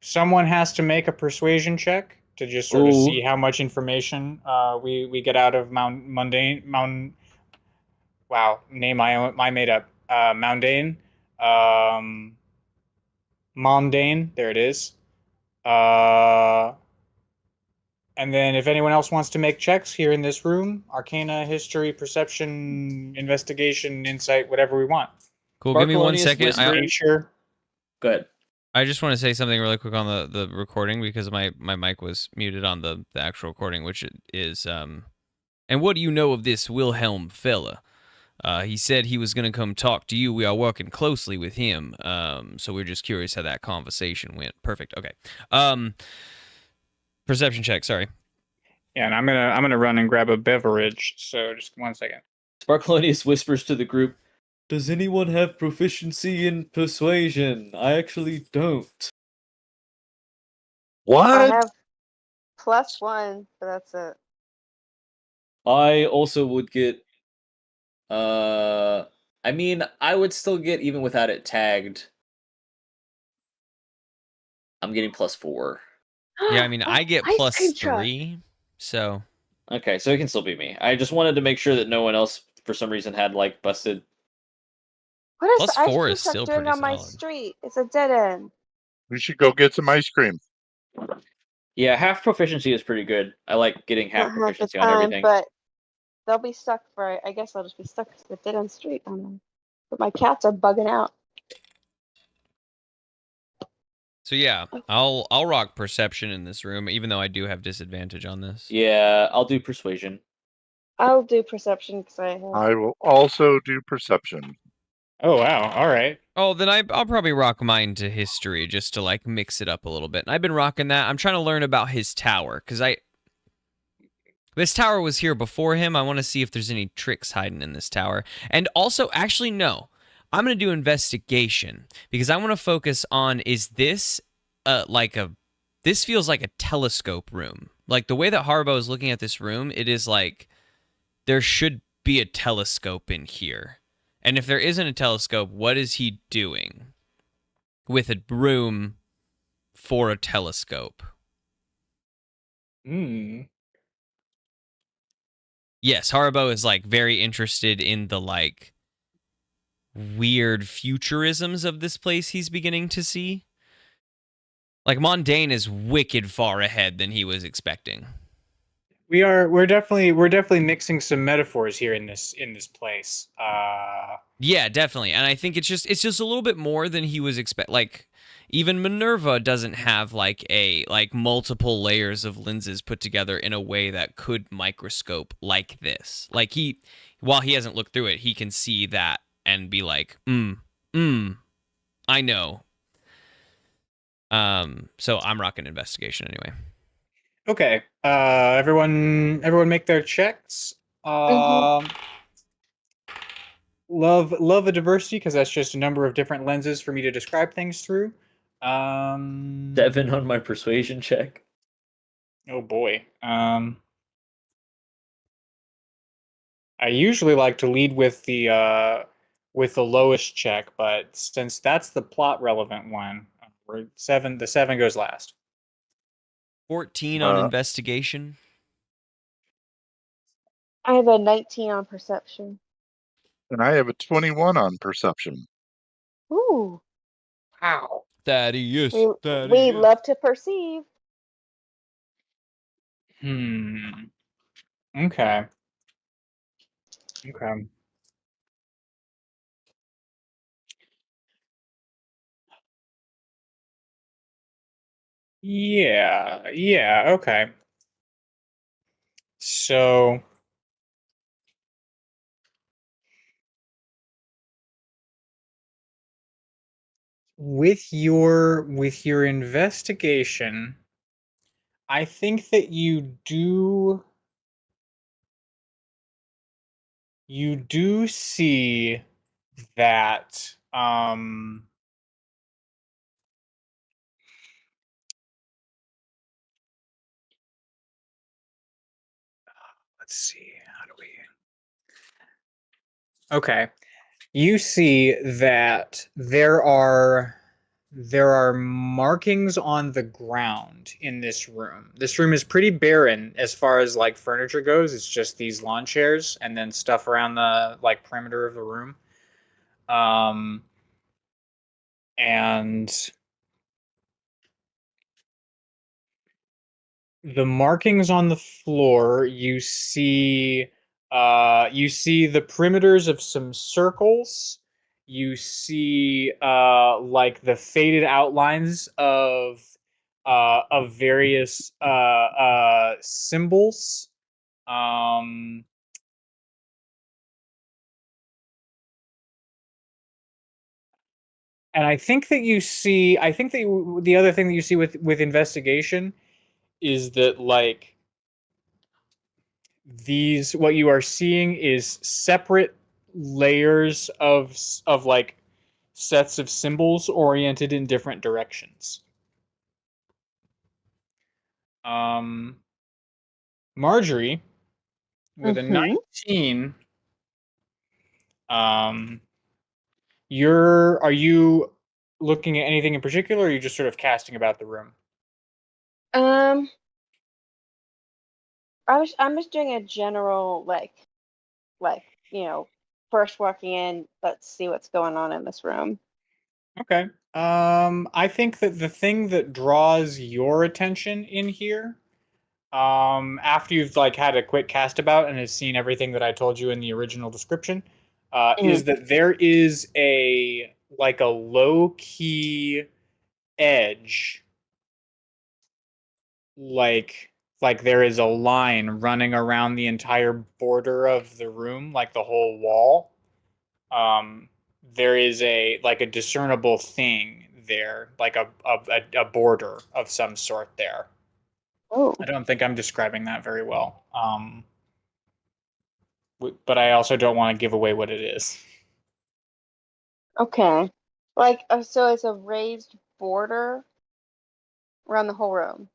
Someone has to make a persuasion check to just sort of see how much information we get out of Mundane. Wow, name I made up. Mundane. Mondane. There it is. And then if anyone else wants to make checks here in this room, Arcana, History, Perception, Investigation, Insight, whatever we want. Cool, give me 1 Barcolonius second. whispered- Go ahead. I just want to say something really quick on the recording because my mic was muted on the actual recording, which is and what do you know of this Wilhelm Fella? He said he was going to come talk to you. We are working closely with him, so we're just curious how that conversation went. Perfect. Okay. Perception check. Sorry. Yeah, and I'm gonna run and grab a beverage. So just 1 second. Sparklonius whispers to the group, Does anyone have proficiency in persuasion? I actually don't. What? I have +1, but that's it. I also would get... I mean, I would still get, even without it tagged... I'm getting +4. Yeah, I mean, I get Ice cream truck. +3, so... Okay, so it can still be me. I just wanted to make sure that no one else, for some reason, had, like, busted... What is Plus the ice 4 cream is truck still doing pretty on my solid. street? It's a dead end. We should go get some ice cream. Yeah, half proficiency is pretty good. I like getting half Not half the proficiency on time, everything. but they'll be stuck for. I guess I'll just be stuck to the dead end street. I don't know. But my cats are bugging out. So yeah, I'll rock perception in this room, even though I do have disadvantage on this. Yeah, I'll do persuasion. I'll do perception because I have. I will also do perception. Oh wow! All right. Oh, then I'll probably rock mine to history just to like mix it up a little bit. And I've been rocking that. I'm trying to learn about his tower because this tower was here before him. I want to see if there's any tricks hiding in this tower. And also, actually, no. I'm going to do investigation because I want to focus on, is this this feels like a telescope room. Like the way that Harbo is looking at this room, it is like there should be a telescope in here. And if there isn't a telescope, what is he doing with a room for a telescope? Hmm. Yes, Haribo is like very interested in the like weird futurisms of this place he's beginning to see. Like Mondane is wicked far ahead than he was expecting. We're definitely mixing some metaphors here in this place. Yeah, definitely. And I think it's just a little bit more than he was like even Minerva doesn't have like multiple layers of lenses put together in a way that could microscope like this. Like while he hasn't looked through it, he can see that and be like, I know. So I'm rocking investigation anyway. Okay. Everyone make their checks. Love the diversity because that's just a number of different lenses for me to describe things through. 7 on my persuasion check. Oh boy. I usually like to lead with the lowest check, but since that's the plot relevant one, the 7 goes last. 14 on investigation. I have a 19 on perception. And I have a 21 on perception. Ooh. Wow. Thaddeus. We love to perceive. Okay. Okay. Yeah, okay. So with your investigation, I think that you do see that let's see, how do we Okay. You see that there are markings on the ground in this room. This room is pretty barren as far as like furniture goes. It's just these lawn chairs and then stuff around the like perimeter of the room. And the markings on the floor, you see the perimeters of some circles. You see like the faded outlines of various symbols. And I think that the other thing that you see with investigation is that like what you are seeing is separate layers of like sets of symbols oriented in different directions. Marjorie with a 19. Are you looking at anything in particular, or are you just sort of casting about the room? I'm just doing a general like first walking in, let's see what's going on in this room. Okay. I think that the thing that draws your attention in here, after you've like had a quick cast about and has seen everything that I told you in the original description, is that there is a low key edge, like there is a line running around the entire border of the room, like the whole wall. There is a discernible thing there, like a border of some sort there. Oh, I don't think I'm describing that very well. But I also don't want to give away what it is. okay. Like, so it's a raised border around the whole room.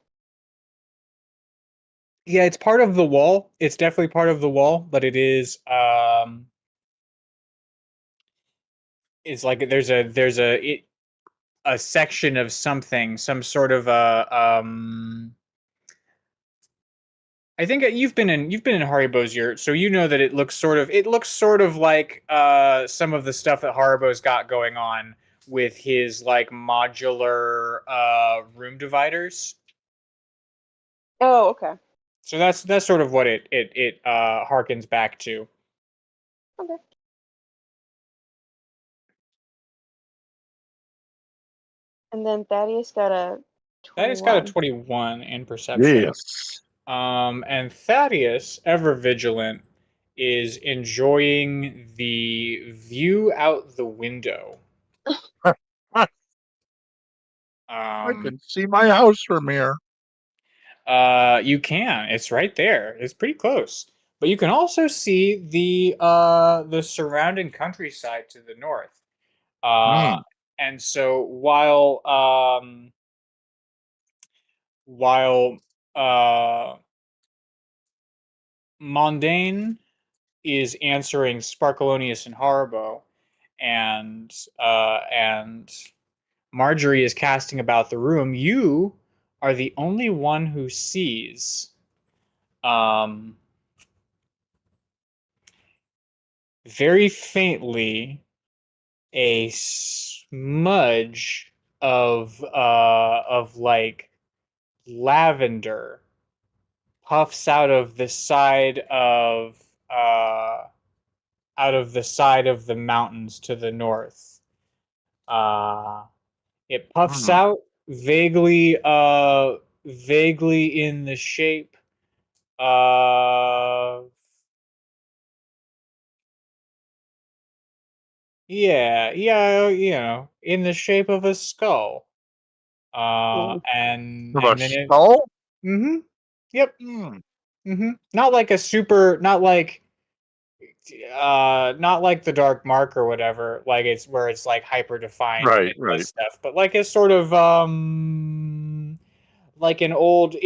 Yeah, it's part of the wall. It's definitely part of the wall, but it is it's like a section of something, some sort of I think you've been in Haribo's year, so you know that it looks sort of like some of the stuff that Haribo's got going on with his like modular room dividers. Oh, okay. So that's sort of what it harkens back to. Okay. And then Thaddeus got a 21. Thaddeus got a 21 in perception. Yes. And Thaddeus, ever vigilant, is enjoying the view out the window. I can see my house from here. You can. It's right there. It's pretty close. But you can also see the surrounding countryside to the north. And so while Mondane is answering Sparkalonius and Haribo, and Marjorie is casting about the room, you are the only one who sees very faintly a smudge of like lavender puffs out of the side of the mountains to the north. It puffs out vaguely in the shape of in the shape of a skull. And Of a then skull? yep. Not like a super, not like the dark mark or whatever, like it's where it's like hyper defined and it does stuff, but like a sort of like in old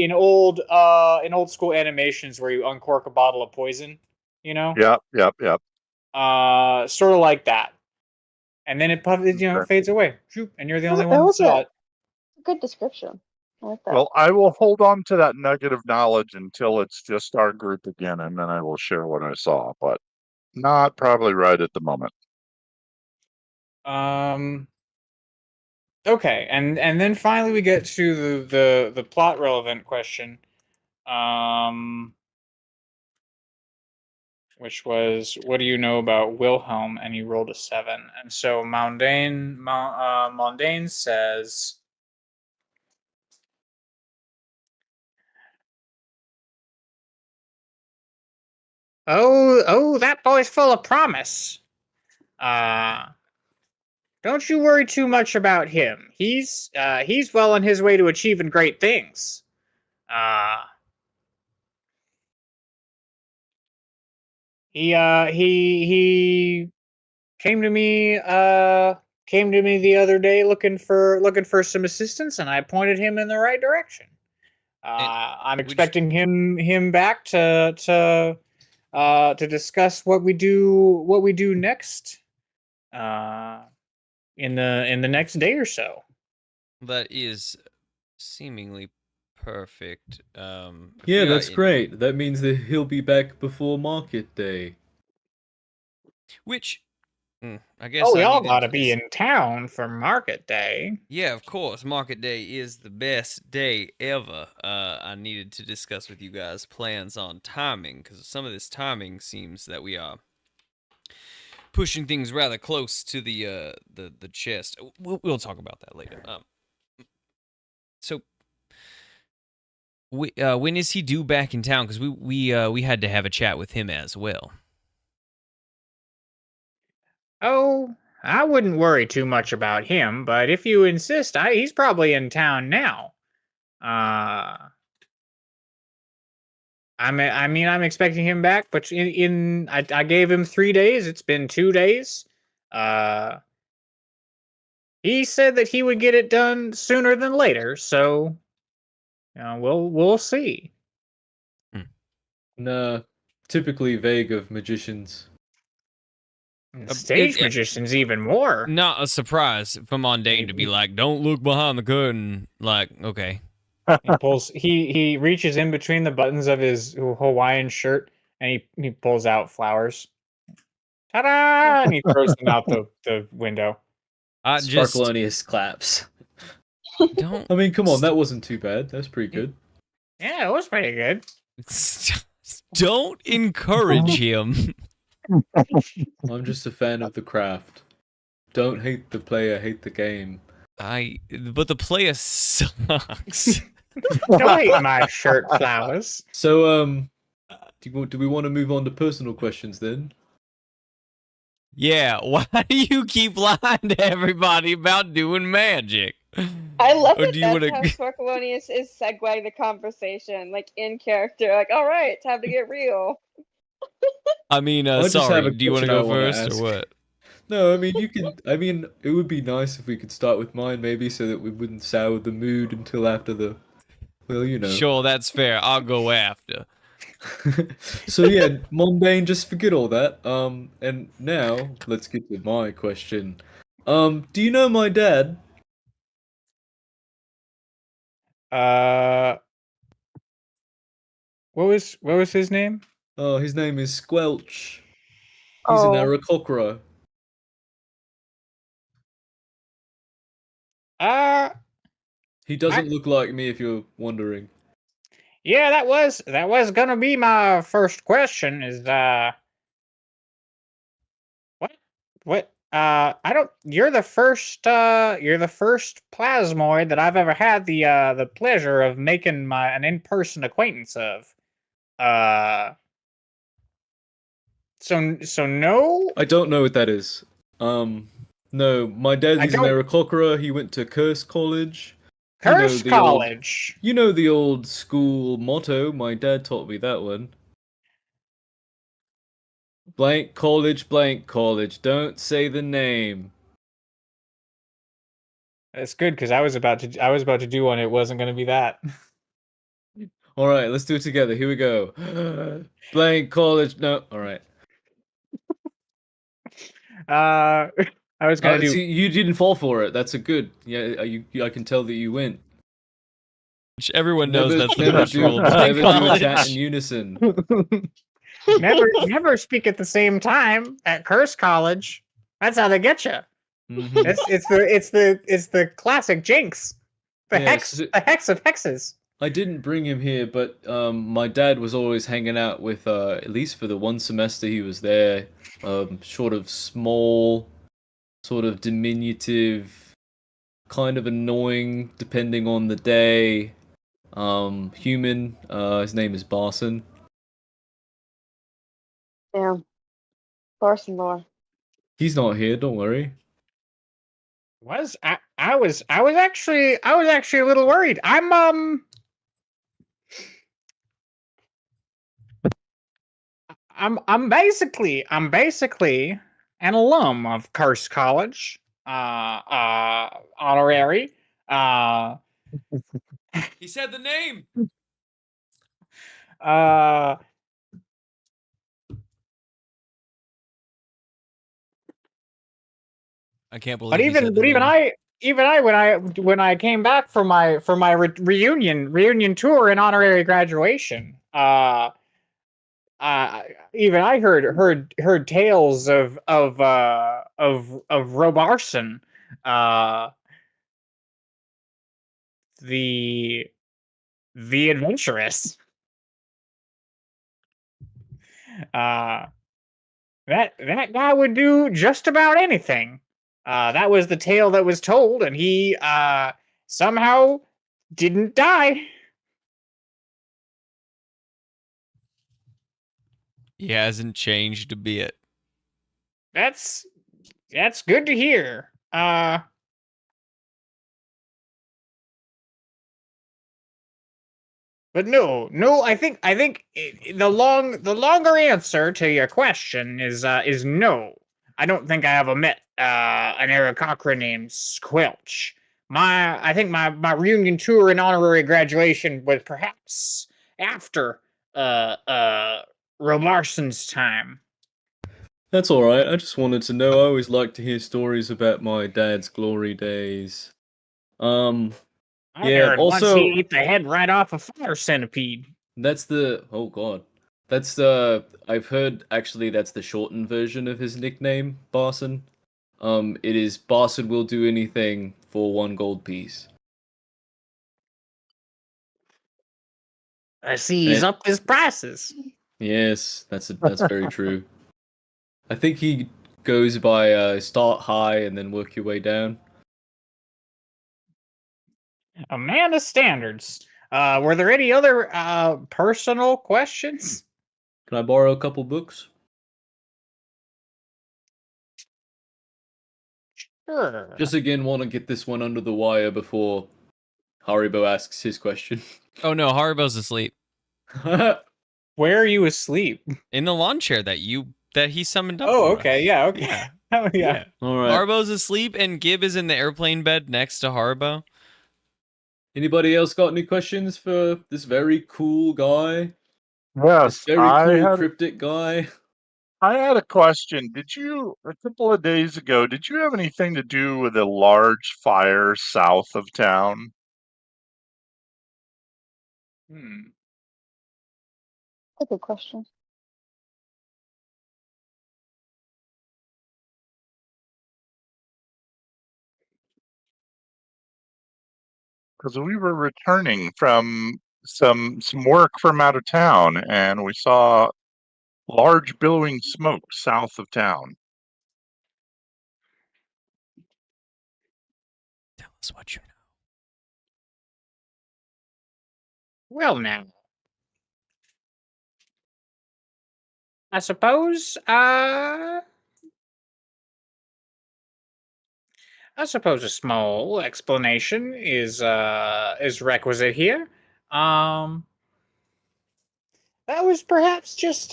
school animations where you uncork a bottle of poison, you know? Yep. Sort of like that. And then it fades away. And you're the only one that saw it. Good description. I like that. Well, I will hold on to that nugget of knowledge until it's just our group again, and then I will share what I saw, but not probably right at the moment. Okay, and then finally we get to the plot relevant question, which was, what do you know about Wilhelm? And he rolled a 7, and so Mondane says, "Oh, that boy's full of promise. Don't you worry too much about him. He's well on his way to achieving great things. He came to me the other day looking for some assistance, and I pointed him in the right direction. I'm expecting him back to discuss what we do next in the next day or so." That is seemingly perfect. Yeah, that's great. That means that he'll be back before market day. Which, I guess Oh, we I all need gotta be in town for Market Day. Yeah, of course. Market Day is the best day ever. I needed to discuss with you guys plans on timing, because some of this timing seems that we are pushing things rather close to the chest. We'll talk about that later. So when is he due back in town? Because we had to have a chat with him as well. Oh, I wouldn't worry too much about him, but if you insist, he's probably in town now. I'm expecting him back, but I gave him 3 days. It's been 2 days. He said that he would get it done sooner than later, so we'll see. Nah, typically vague of magicians. Stage magicians even more. Not a surprise for Mundane to be like, "Don't look behind the curtain." Like, okay. He reaches in between the buttons of his Hawaiian shirt and he pulls out flowers. Ta-da! And he throws them out the window. Sparkalonius claps. Don't. I mean, come on, that wasn't too bad. That's pretty good. Yeah, it was pretty good. Don't encourage him. I'm just a fan of the craft. Don't hate the player, hate the game. But the player sucks. Don't hate my shirt flowers. So, do we want to move on to personal questions then? Yeah, why do you keep lying to everybody about doing magic? I love Or it. do you That's wanna- how Sparkalonius is segueing the conversation, like in character. Like, all right, time to get real. I mean, I just have sorry, a do you want to question I go wanna first ask. or what? No, I mean you can. I mean, it would be nice if we could start with mine, maybe, so that we wouldn't sour the mood until after the. Well, you know. Sure, that's fair. I'll go after. So yeah, mundane. Just forget all that. And now let's get to my question. Do you know my dad? What was his name? Oh, his name is Squelch. He's an Oh. Aarakocra. He doesn't look like me, if you're wondering. Yeah, that was gonna be my first question. Is what? I don't. You're the first plasmoid that I've ever had the pleasure of making an in-person acquaintance of. So no. I don't know what that is. No, my dad is an Aarakocra. He went to Curse College. Curse College. You know the old school motto. My dad taught me that one. Blank college, blank college. Don't say the name. That's good because I was about to do one. It wasn't going to be that. All right, let's do it together. Here we go. Blank college. No, all right. I was gonna do. See, you didn't fall for it. That's a good. Yeah, I can tell that you went. Which everyone knows that's the never first do, rule of never do a college. chat in unison. never speak at the same time at Curse College. That's how they get you. Mhm. It's the classic jinx. The Yes. the hex of hexes. I didn't bring him here, but my dad was always hanging out with, at least for the one semester he was there, sort of small, sort of diminutive, kind of annoying, depending on the day, human. His name is Barson. Damn. Barson lore. He's not here, don't worry. I was actually a little worried. I'm basically an alum of Curse College. Honorary. He said the name. I can't believe. But even I when I came back from my reunion tour and honorary graduation, even I heard tales of Robarson, uh, the adventurous. Uh, that guy would do just about anything. That was the tale that was told, and he somehow didn't die. He hasn't changed a bit. That's good to hear. But no. I think the longer answer to your question is no. I don't think I ever met an Eric Cochran named Squelch. I think my reunion tour and honorary graduation was perhaps after Romarson's time. That's all right. I just wanted to know. I always like to hear stories about my dad's glory days. I Yeah, heard once also- he ate the head right off a fire centipede. That's the oh god. That's the I've heard actually that's the shortened version of his nickname, Barson. It is Barson will do anything for 1 gold piece. I see he's Eh. upped his prices. Yes, that's very true. I think he goes by start high and then work your way down. A man of standards. Were there any other personal questions? Can I borrow a couple books? Sure. Just again want to get this one under the wire before Haribo asks his question. Oh no, Haribo's asleep Where are you asleep? in the lawn chair that he summoned up. Oh, for okay. us. Yeah, okay. Yeah. Oh, yeah. All right. Haribo's asleep, and Gib is in the airplane bed next to Haribo. Anybody else got any questions for this very cool guy? This Yes, very cool cryptic guy? I had a question. Did you, a couple of days ago, did you have anything to do with a large fire south of town? That's a good question. Because we were returning from some work from out of town, and we saw large billowing smoke south of town. Tell us what you know. Well, now. I suppose, a small explanation is requisite here. That was perhaps just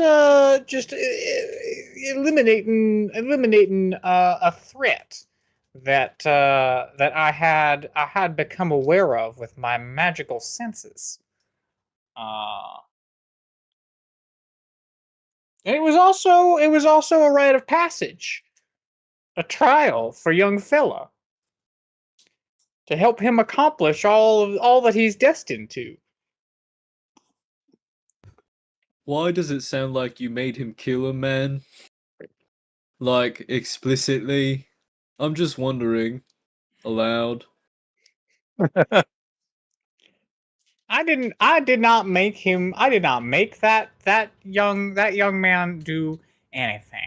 eliminating a threat that I had become aware of with my magical senses. And it was also a rite of passage, a trial for young fella, to help him accomplish all that he's destined to. Why does it sound like you made him kill a man? Like, explicitly? I'm just wondering. Aloud. I did not make that young man do anything.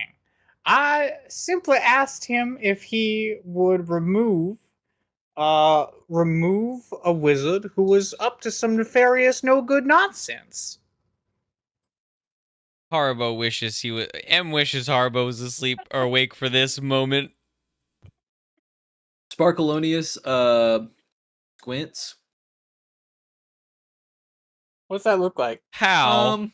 I simply asked him if he would remove a wizard who was up to some nefarious no good nonsense. Haribo wishes Haribo was asleep or awake for this moment. Sparkalonius, squints. What's that look like? How?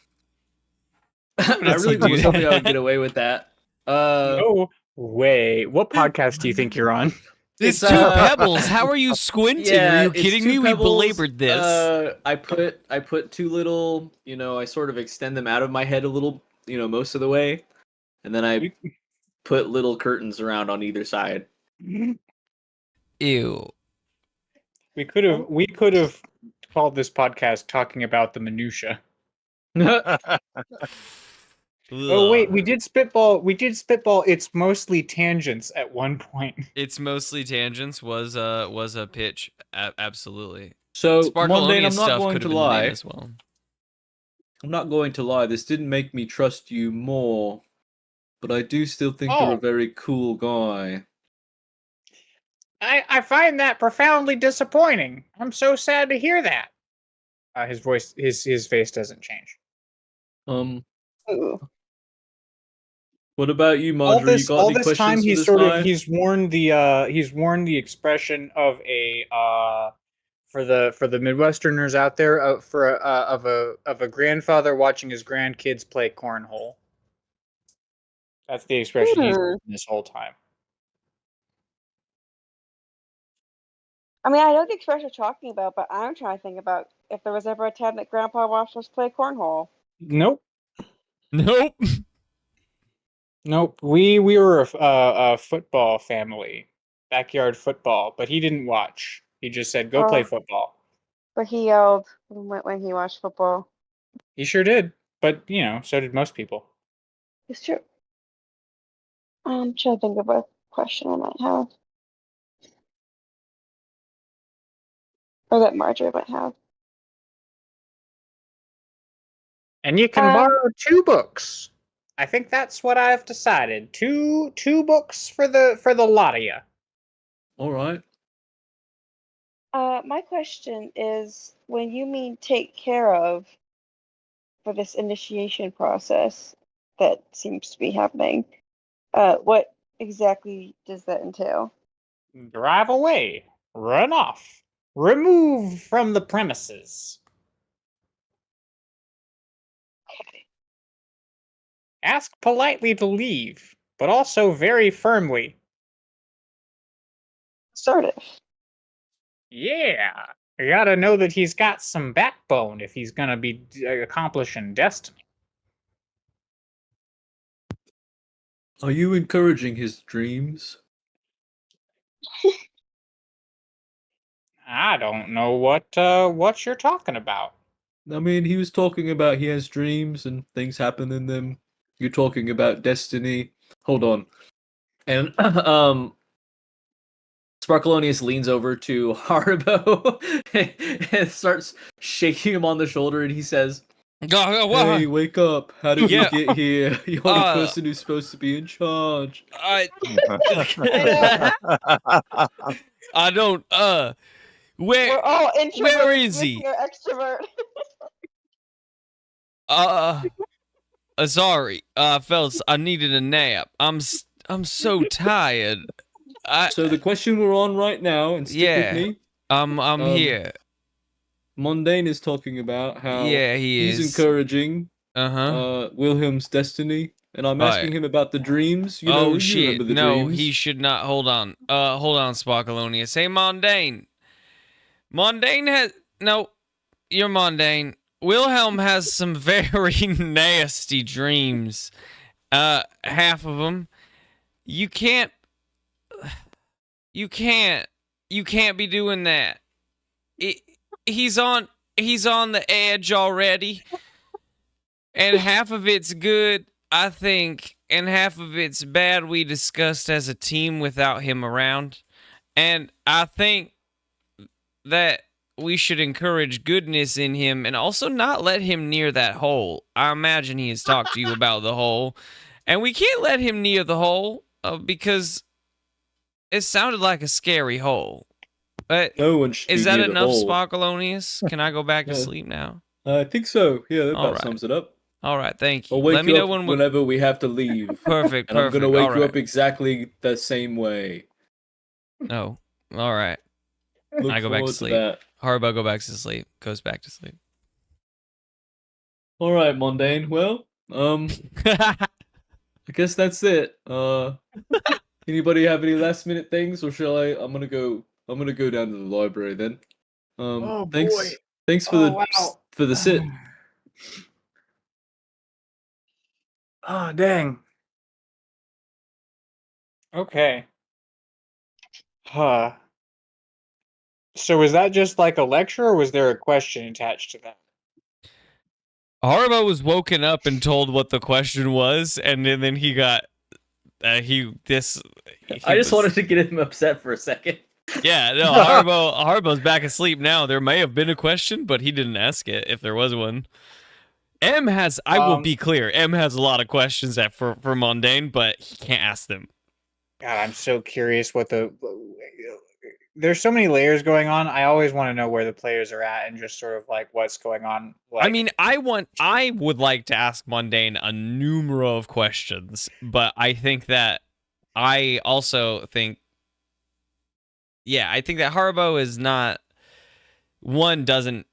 I really was hoping I would get away with that. No way. What podcast do you think you're on? It's two pebbles. How are you squinting? Yeah, are you it's kidding two me? pebbles. We belabored this. I put two little, I sort of extend them out of my head a little, most of the way, and then I put little curtains around on either side. Ew. We could have called this podcast talking about the minutia. Oh wait, Ugh. we did spitball. We did spitball. It's mostly tangents at one point. It's mostly tangents was a pitch. Absolutely. So, Mundane, Sparkalonius I'm not stuff going could to have been the name lie. as well. I'm not going to lie. This didn't make me trust you more, but I do still think you're a Oh. very cool guy. I find that profoundly disappointing. I'm so sad to hear that. His voice, his face doesn't change. Ooh. What about you, Marjorie? You got All any this time, questions for he's this sort of guy? he's worn the expression of a for the Midwesterners out there of a grandfather watching his grandkids play cornhole. That's the expression he's used this whole time. I mean, I know the expression you're talking about, but I'm trying to think about if there was ever a time that Grandpa watched us play cornhole. Nope. Nope. Nope. We were a football family, backyard football, but he didn't watch. He just said, "Go play football." But he yelled when he watched football. He sure did, but so did most people. It's true. I'm trying to think of a question I might have. Or that Marjorie might have. And you can borrow 2 books. I think that's what I've decided. Two books for the lot of you. All right. My question is, when you mean take care of for this initiation process that seems to be happening, what exactly does that entail? Drive away, run off, remove from the premises. Okay. Ask politely to leave, but also very firmly. Assertive. Yeah, you gotta know that he's got some backbone if he's gonna be accomplishing destiny. Are you encouraging his dreams? I don't know what you're talking about. I mean, he was talking about he has dreams and things happen in them. You're talking about destiny. Hold on. And Sparkalonius leans over to Haribo and starts shaking him on the shoulder, and he says, "Hey, wake up! How did you get here? You're the person who's supposed to be in charge." I don't. We're all introverts. Where is missing he? our extrovert. Sorry, fellas. I needed a nap. I'm so tired. So the question we're on right now, and stick with me. I'm here. Mundane is talking about how he's encouraging Wilhelm's destiny, and I'm asking him about the dreams. You know, you remember the dreams. He should not. Hold on, Sparkalonius. Hey, Mundane. You're Mundane. Wilhelm has some very nasty dreams. Half of them. You can't be doing that. He's on the edge already. And half of it's good, I think, and half of it's bad we discussed as a team without him around. And I think that we should encourage goodness in him and also not let him near that hole. I imagine he has talked to you about the hole. And we can't let him near the hole because it sounded like a scary hole. But no one should is be that near the enough, hole. Sparkalonius? Can I go back to sleep now? I think so. Yeah, that All about right. sums it up. All right, thank you. I'll wake Let me you know up whenever we have to leave. Perfect. And I'm gonna wake All you right. up exactly the same way. Oh, all right. Look I go back to forward sleep. that. Haribo goes back to sleep. All right, Mundane. Well, I guess that's it. Anybody have any last minute things, or shall I? I'm gonna go down to the library then. Thanks for the sit. Oh, dang. Okay. Huh. So was that just like a lecture, or was there a question attached to that? Haribo was woken up and told what the question was, and then he got I just wanted to get him upset for a second. Yeah, no, Haribo's back asleep now. There may have been a question, but he didn't ask it if there was one. M has, I will be clear, M has a lot of questions for Mundane, but he can't ask them. God, I'm so curious what there's so many layers going on. I always want to know where the players are at and just sort of like what's going on. Like, I mean, I would like to ask Mundane a numero of questions, but I think that I also think, I think that Haribo is not, doesn't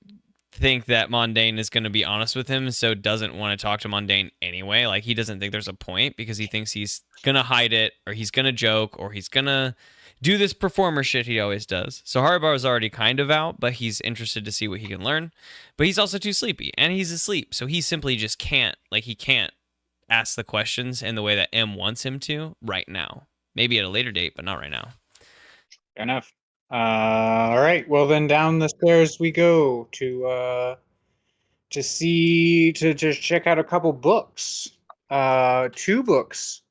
think that Mundane is going to be honest with him, so doesn't want to talk to Mundane anyway. Like, he doesn't think there's a point because he thinks he's going to hide it, or he's going to joke, or he's going to do this performer shit he always does. So Haribo is already kind of out, but he's interested to see what he can learn. But he's also too sleepy, and he's asleep, so he simply just can't, he can't ask the questions in the way that M wants him to right now. Maybe at a later date, but not right now. Fair enough. All right. Well, then down the stairs we go to check out a couple books. 2 books.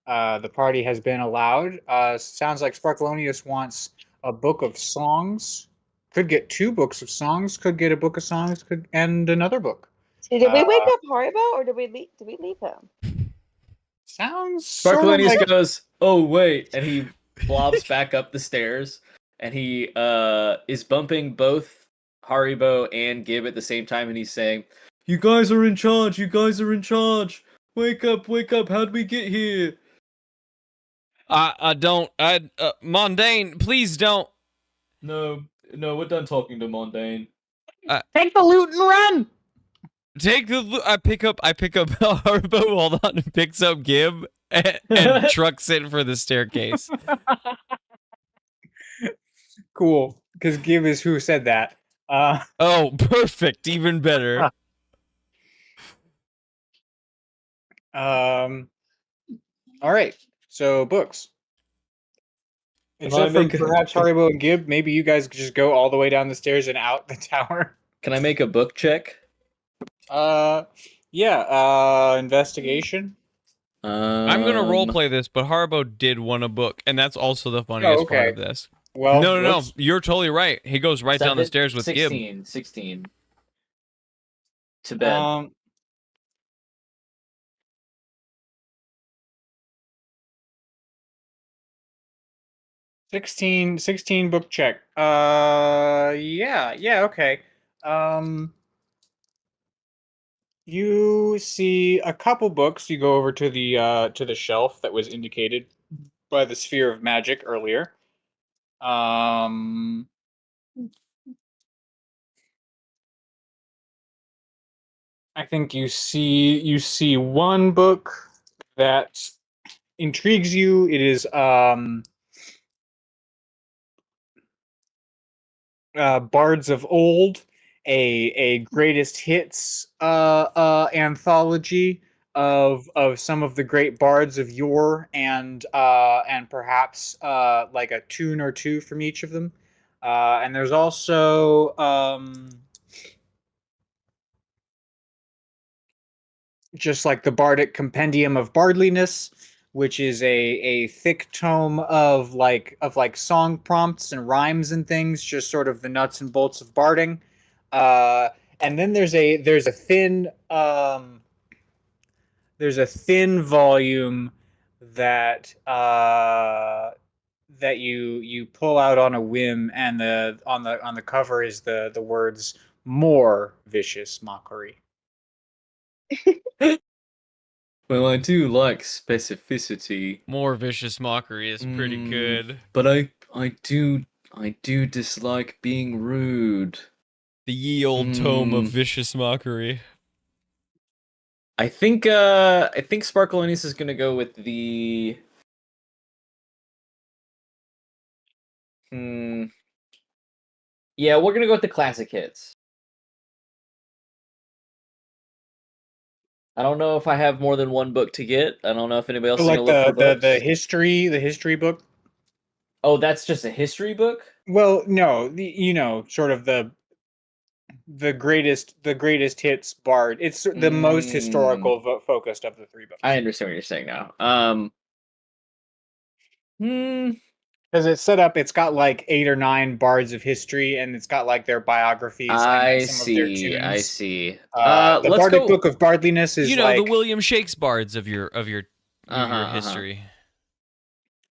The party has been allowed. Sounds like Sparkalonius wants a book of songs. Could get 2 books of songs. Could get a book of songs. And another book. Did we wake up Haribo, or did we leave him? Sounds. Sparkalonius goes, "Oh wait," and he blobs back up the stairs, and he is bumping both Haribo and Gib at the same time, and he's saying, "You guys are in charge. You guys are in charge. Wake up! Wake up! How'd we get here?" Mundane, please don't. No, we're done talking to Mundane. Take the loot and run. Take the loot. I pick up Haribo, hold on, and picks up Gib and trucks it for the staircase. Cool, because Gib is who said that. Oh, perfect, even better. All right, so books. Except for perhaps Haribo and Gib, maybe you guys could just go all the way down the stairs and out the tower. Can I make a book check? Investigation. I'm gonna roleplay this, but Haribo did want a book, and that's also the funniest part of this. Well, no, you're totally right. He goes right down the stairs with 16, Gib. 16. To bed. 16 book check. Okay. You see a couple books. You go over to the shelf that was indicated by the sphere of magic earlier. I think you see one book that intrigues you. It is Bards of Old, a greatest hits anthology of some of the great bards of yore, and perhaps like a tune or two from each of them. And there's also just like the Bardic Compendium of Bardliness, which is a thick tome of like song prompts and rhymes and things, just sort of the nuts and bolts of barding. And then there's a thin volume that that you pull out on a whim, and on the cover is the words "More Vicious Mockery." Well, I do like specificity. More Vicious Mockery is pretty good. But I do dislike being rude. The ye old tome of Vicious Mockery. I think Sparkalonius is gonna go with the Yeah, we're gonna go with the classic hits. I don't know if I have more than one book to get. I don't know if anybody else is Like gonna look for books. the history book. Oh, that's just a history book? Well, no, sort of the the greatest hits bard. It's the most historical focused of the three books. I understand what you're saying now. Because it's set up, it's got like 8 or 9 bards of history, and it's got like their biographies and some of their tunes. I see. The Let's Bardic go. Book of Bardliness is the William Shakespeare's bards of your history.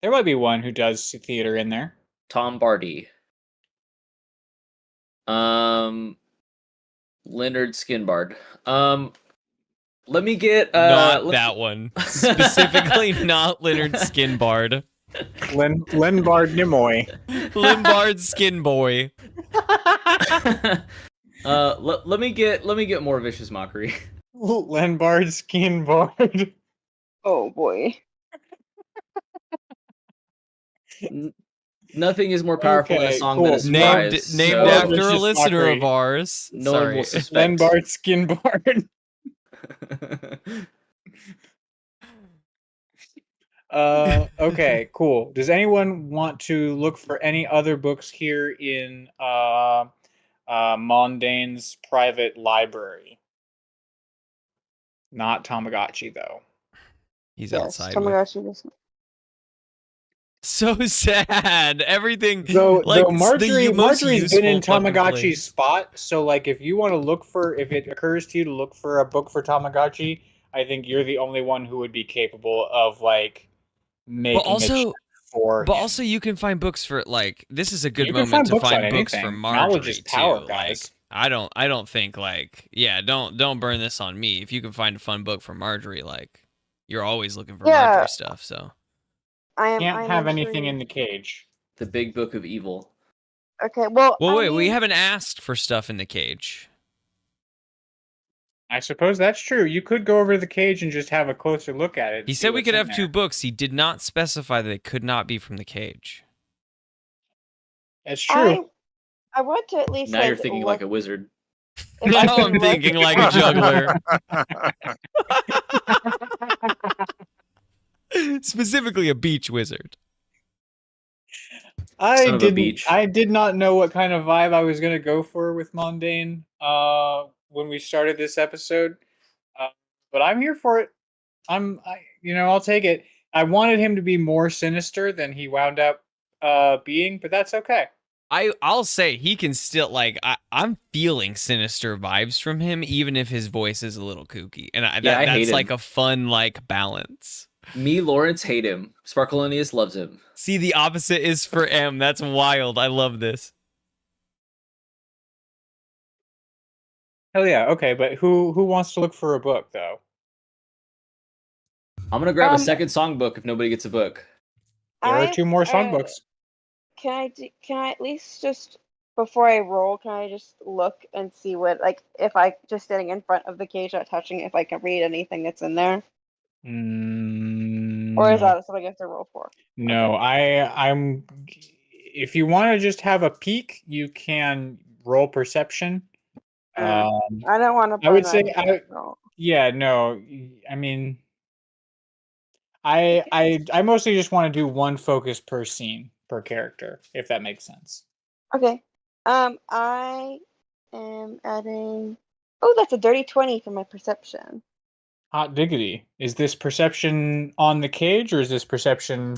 There might be one who does theater in there. Tom Barty. Leonard Skinbard. Let me get not that one. Specifically not Leonard Skinbard. Lenbard Nimoy. Limbard Skin Boy. let me get more vicious mockery. Lenbard Skinbard. Oh boy. Nothing is more powerful than a song that is surprise. Named so after a vicious listener mockery. of ours. no Sorry. one will suspect. Lenbard Skinbard. Okay, cool. Does anyone want to look for any other books here in Mondaine's private library? Not Tamagotchi, though. He's Yes, outside. Tamagotchi was So sad. Everything. Though like Marjorie's been in Tamagotchi's place. spot, so like if you want to look for, if it occurs to you to look for a book for Tamagotchi, I think you're the only one who would be capable of like making a check for But him. also, you can find books for like. This is a good You can moment to find books on find books for anything. Marjorie Knowledge is power, too. guys. Like, I don't think like don't burn this on me. If you can find a fun book for Marjorie, like you're always looking for Marjorie stuff. So Can't have anything in the cage. The Big Book of Evil. Okay, well. wait, we haven't asked for stuff in the cage. I suppose that's true. You could go over to the cage and just have a closer look at it. He said we could have 2 books. He did not specify that they could not be from the cage. That's true. I want to at least. Now you're thinking like a wizard. Now I'm thinking like a juggler. Specifically a beach wizard. Son of a beach. I did not know what kind of vibe I was going to go for with Mondaine when we started this episode. But I'm here for it. I'll take it. I wanted him to be more sinister than he wound up being, but that's okay. I'll say he can still like I'm feeling sinister vibes from him, even if his voice is a little kooky, and I that's hate like him. a fun like balance. Me, Lawrence, hate him. Sparkalonius loves him. See, the opposite is for M. That's wild. I love this. Hell yeah. Okay, but who wants to look for a book though? I'm gonna grab a second songbook if nobody gets a book. There are 2 more songbooks. Can I at least just before I roll, can I just look and see what, like, if I just sitting in front of the cage, not touching it, if I can read anything that's in there? Or is that something I have to roll for? No, I'm. If you want to just have a peek, you can roll perception. I don't want to. I would say, yeah, no. I mean, I mostly just want to do 1 focus per scene per character, if that makes sense. Okay. I am adding. Oh, that's a dirty 20 for my perception. Hot diggity! Is this perception on the cage, or is this perception?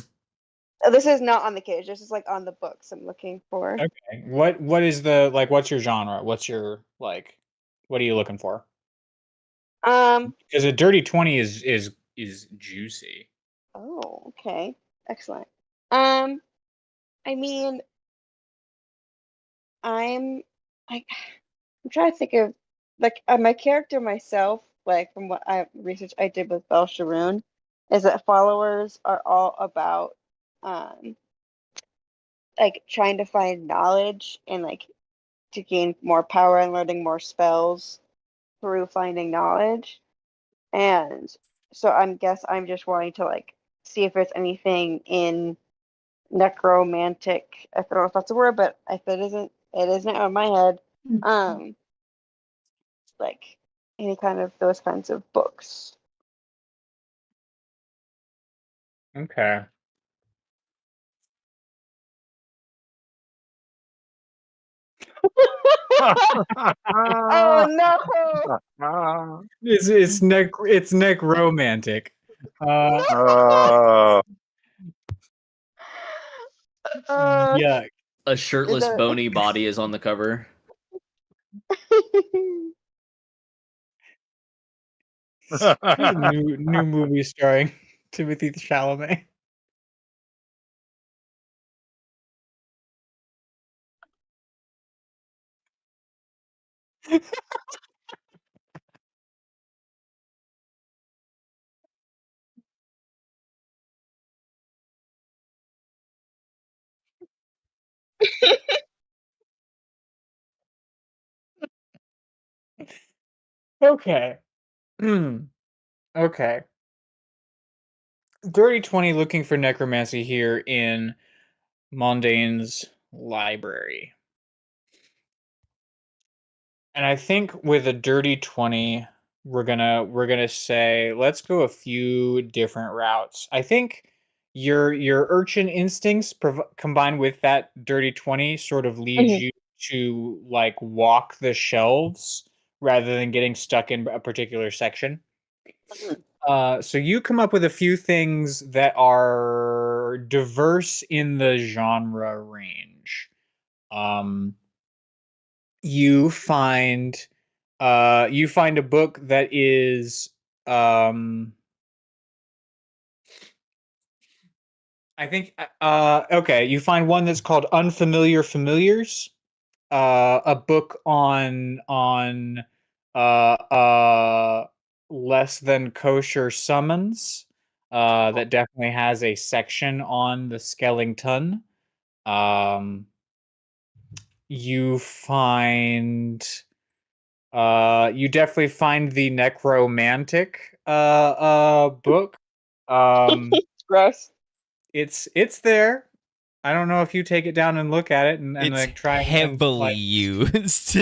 This is not on the cage. This is like on the books I'm looking for. Okay. What is the like? What's your genre? What's your like? What are you looking for? Because a dirty 20 is juicy. Oh, okay. Excellent. I mean, I'm trying to think of like my character myself, like from what research I did with Belsharoon, is that followers are all about like trying to find knowledge and like to gain more power and learning more spells through finding knowledge. And so I'm just wanting to like see if there's anything in necromantic, I don't know if that's a word, but if it isn't out of my head. Like any kind of those kinds of books. Okay. Oh no! It's necromantic. Uh, Yeah. A shirtless, that- bony body is on the cover. New movie starring Timothy Chalamet. Okay. Okay. Dirty 20 looking for necromancy here in Mondaine's library. And I think with a dirty 20, we're gonna say let's go a few different routes. I think your urchin instincts combined with that dirty 20 sort of leads Mhm. you to like walk the shelves rather than getting stuck in a particular section. So you come up with a few things that are diverse in the genre range. Um, you find a book that is I think okay, you find one that's called Unfamiliar Familiars, a book on less than kosher summons, that definitely has a section on the Skellington. Um, you find you definitely find the necromantic book. Um, Gross. it's there. I don't know if you take it down and look at it and It's like try and heavily like used.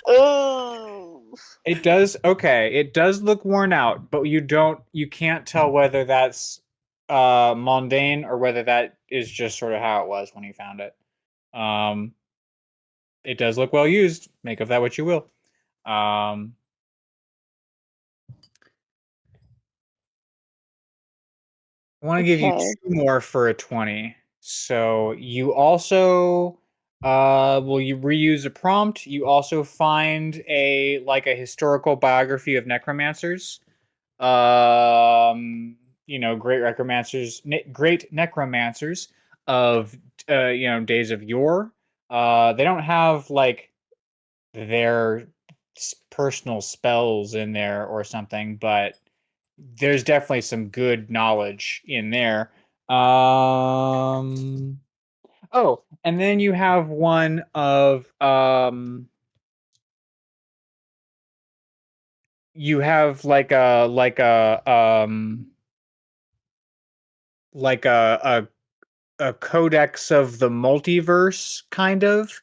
Oh. it does okay. It does look worn out, but you can't tell whether that's mundane or whether that is just sort of how it was when you found it. Um, it does look well used. Make of that what you will. Um, I want to give you Okay. 2 more for a 20. So you also will you reuse a prompt. You also find a like a historical biography of necromancers. Great necromancers of days of yore. They don't have like their personal spells in there or something, but there's definitely some good knowledge in there. Oh, and then you have one of you have like a codex of the multiverse kind of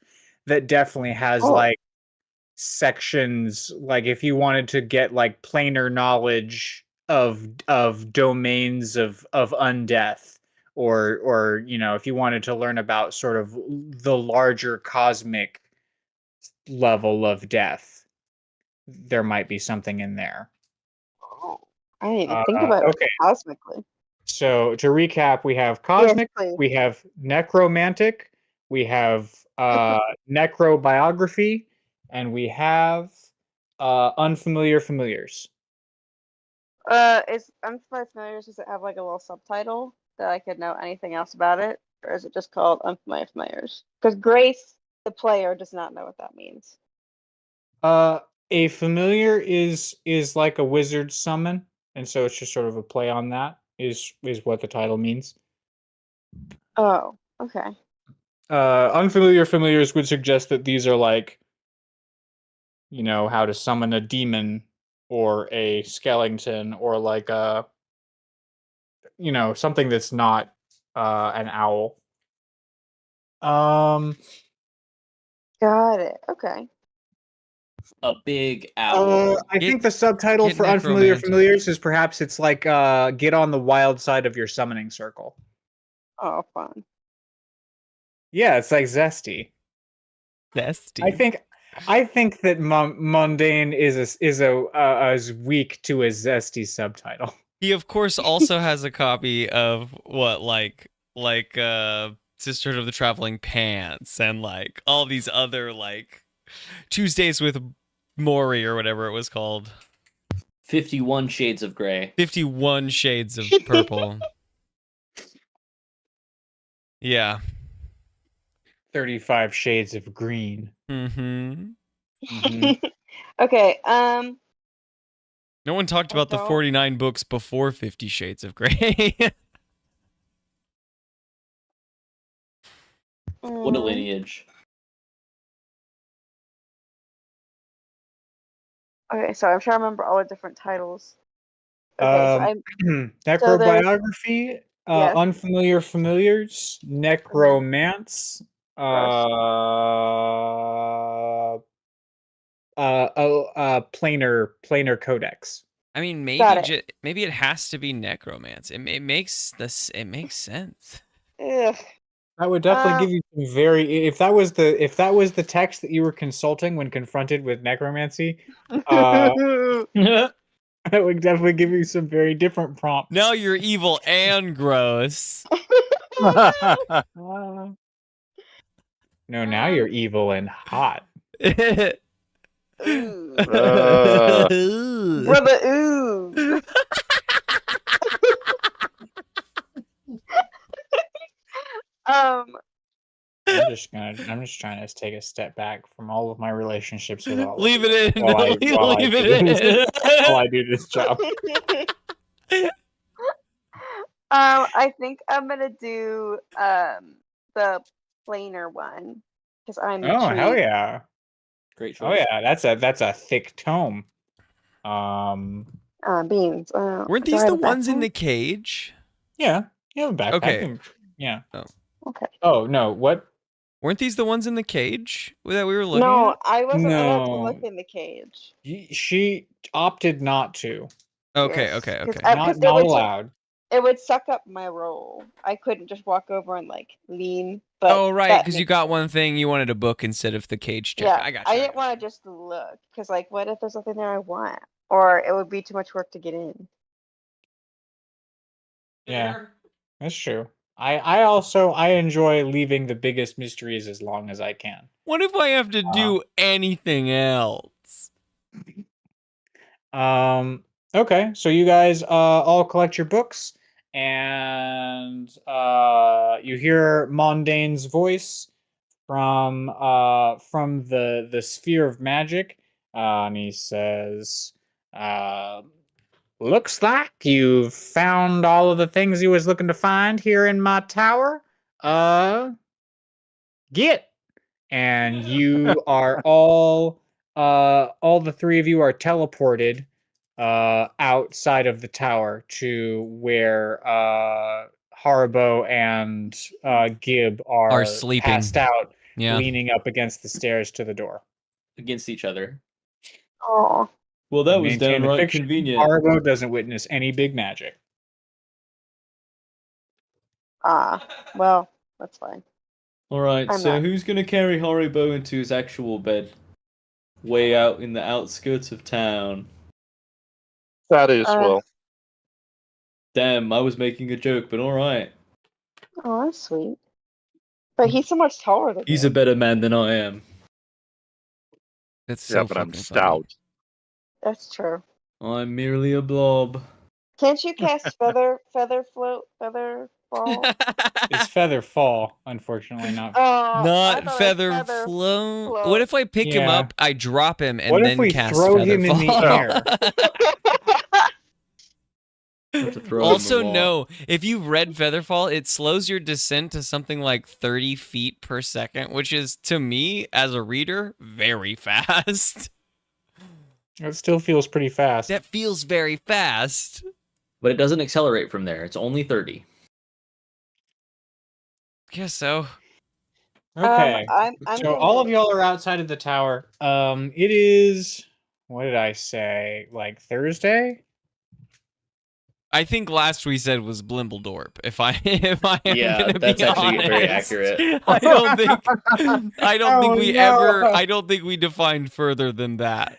that definitely has Oh. like sections like if you wanted to get like planar knowledge of domains of undeath or if you wanted to learn about sort of the larger cosmic level of death, there might be something in there. Oh. I didn't even think about it Okay, cosmically. so to recap, we have Yes, cosmic, please. we have necromantic, we have necrobiography, and we have unfamiliar familiars. Is Unfamiliar Familiars, does it have like a little subtitle that I could know anything else about it? Or is it just called Unfamiliar Familiars? Because Grace, the player, does not know what that means. A familiar is like a wizard summon, and so it's just sort of a play on that. Is what the title means. Oh, okay. Unfamiliar familiars would suggest that these are like, how to summon a demon or a skeleton or like a, something that's not an owl. Um, Got it. Okay. A big owl. I Get- think the subtitle get for Unfamiliar necromantic. Familiars is perhaps it's like get on the wild side of your summoning circle. Oh, fun. Yeah, it's like zesty. Zesty. I think that mundane is as weak to a zesty subtitle. He of course also has a copy of what Sisterhood of the Traveling Pants and like all these other like Tuesdays with Maury or whatever it was called. 51 Shades of Grey. 51 Shades of Purple. Yeah. 35 Shades of Green. Mm-hmm. Okay. No one talked about the 49 books before 50 Shades of Grey. What a lineage. Okay, so I'm trying to remember all the different titles. Okay, Necrobiography, yes. Unfamiliar Familiars, Necromance, Planar Codex. I mean, Got maybe it has to be necromancy. It makes sense. Ugh. That would definitely give you some very if that was the text that you were consulting when confronted with necromancy, that would definitely give you some very different prompts. Now you're evil and gross. No, now you're evil and hot. Brother, ooh. I'm just trying to take a step back from all of my relationships with all Leave of it in. while Leave it in. while I do this job. I think I'm gonna do the planar one because I'm Oh, hell intrigued. yeah. Great choice. Oh yeah, that's a thick tome. Beans. Weren't do I these have the a ones in backpack? the cage? Yeah, you have a backpack. Okay. Yeah. Oh. Okay. Oh no, what? Weren't these the ones in the cage that we were looking No, at? I wasn't allowed to No. look in the cage. She opted not to. Okay, Yes, okay, 'cause okay. Because Not allowed. it would suck up my roll. I couldn't just walk over and like lean. But Oh, right, that because you makes got sense. one thing you wanted a book instead of the cage check. Yeah, I got I you. didn't want to just look because like, what if there's something there I want, or it would be too much work to get in. Yeah, that's true. I enjoy leaving the biggest mysteries as long as I can. What if I have to do anything else? Okay, so you guys all collect your books, and you hear Mondane's voice from the sphere of magic, and he says, "Looks like you've found all of the things you was looking to find here in my tower. Get." And you are all the three of you are teleported outside of the tower to where Haribo and Gib are sleeping. passed out, Yeah. leaning up against the stairs to the door. Against each other. Oh, Well, that To was maintain the downright fiction, convenient. Haribo doesn't witness any big magic. well, that's fine. Alright, I'm so not. who's gonna carry Haribo into his actual bed? Way out in the outskirts of town. Thaddeus will. Damn, I was making a joke, but alright. Oh, that's sweet. But he's so much taller than He's you. a better man than I am. That's Yeah, so but I'm fucking stout. That's true. I'm merely a blob. Can't you cast feather fall? It's feather fall, unfortunately, not. Oh, I Not thought it was feather float. float. What if I pick him Yeah. up, I drop him, and What if then we cast throw feather him in the fall? air? Have to throw him Also, a lot. no, if you've read Featherfall, it slows your descent to something like 30 feet per second, which is, to me, as a reader, very fast. It still feels pretty fast. That feels very fast. But it doesn't accelerate from there. It's only 30. Guess so. Okay. I'm So gonna... all of y'all are outside of the tower. It is, what did I say? Like Thursday? I think last we said was Blimbledorp. If I am Yeah, gonna that's be actually honest. very accurate. I don't think Oh, we no. ever. I don't think we defined further than that.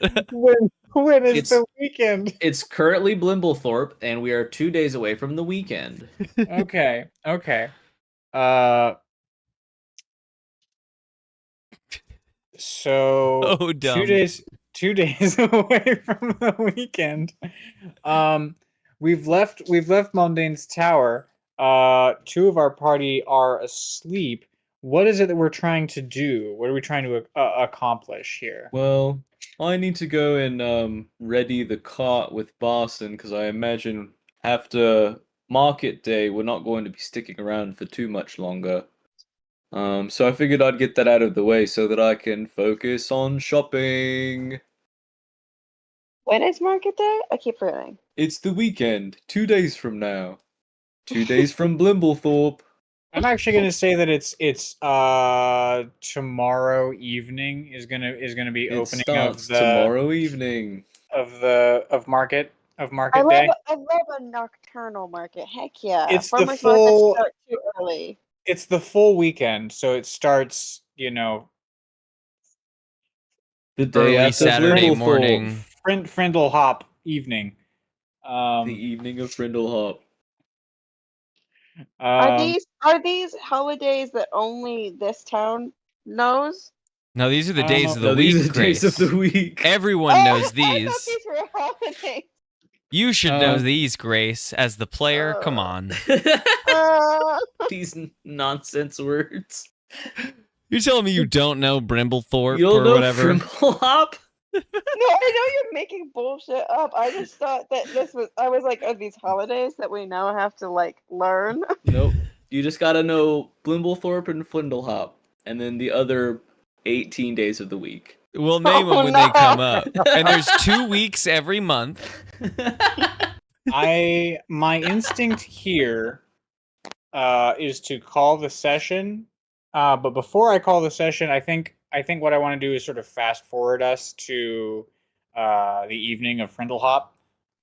When is It's- the weekend? It's currently Blimblethorpe, and we are 2 days away from the weekend. Okay. Uh, so Oh, dumb. 2 days away from the weekend. We've left Mundane's tower. Two of our party are asleep. What is it that we're trying to do? What are we trying to accomplish here? Well, I need to go and ready the cart with Barson because I imagine after market day we're not going to be sticking around for too much longer. So I figured I'd get that out of the way so that I can focus on shopping. When is market day? I keep forgetting. It's the weekend, 2 days from now. 2 days from Blimblethorpe. I'm actually gonna say that it's tomorrow evening is gonna be It opening starts of the tomorrow evening. of market I day. love a nocturnal market. Heck yeah. It's the Farmers full- markets start too early. It's the full weekend, so it starts, The day Early after Saturday Blimblethorpe. morning. Frindle Hop evening. The evening of Frindlehop. Are these holidays that only this town knows? No, these are the I don't days know. of the No, week. these are the days of Grace. the week. Everyone Oh, knows I thought these. these were holidays. You should know Um, these, Grace, as the player. Come on. These nonsense words. You're telling me you don't know Brimblethorpe You don't or know whatever? Frimblehop? No, I know you're making bullshit up. I just thought that I was like, are these holidays that we now have to like learn? Nope. You just gotta know Blimblethorpe and Findlehop, and then the other 18 days of the week. We'll name them Oh, when they no. come up. And there's 2 weeks every month. my instinct here is to call the session. But before I call the session, I think what I want to do is sort of fast forward us to the evening of Frindlehop.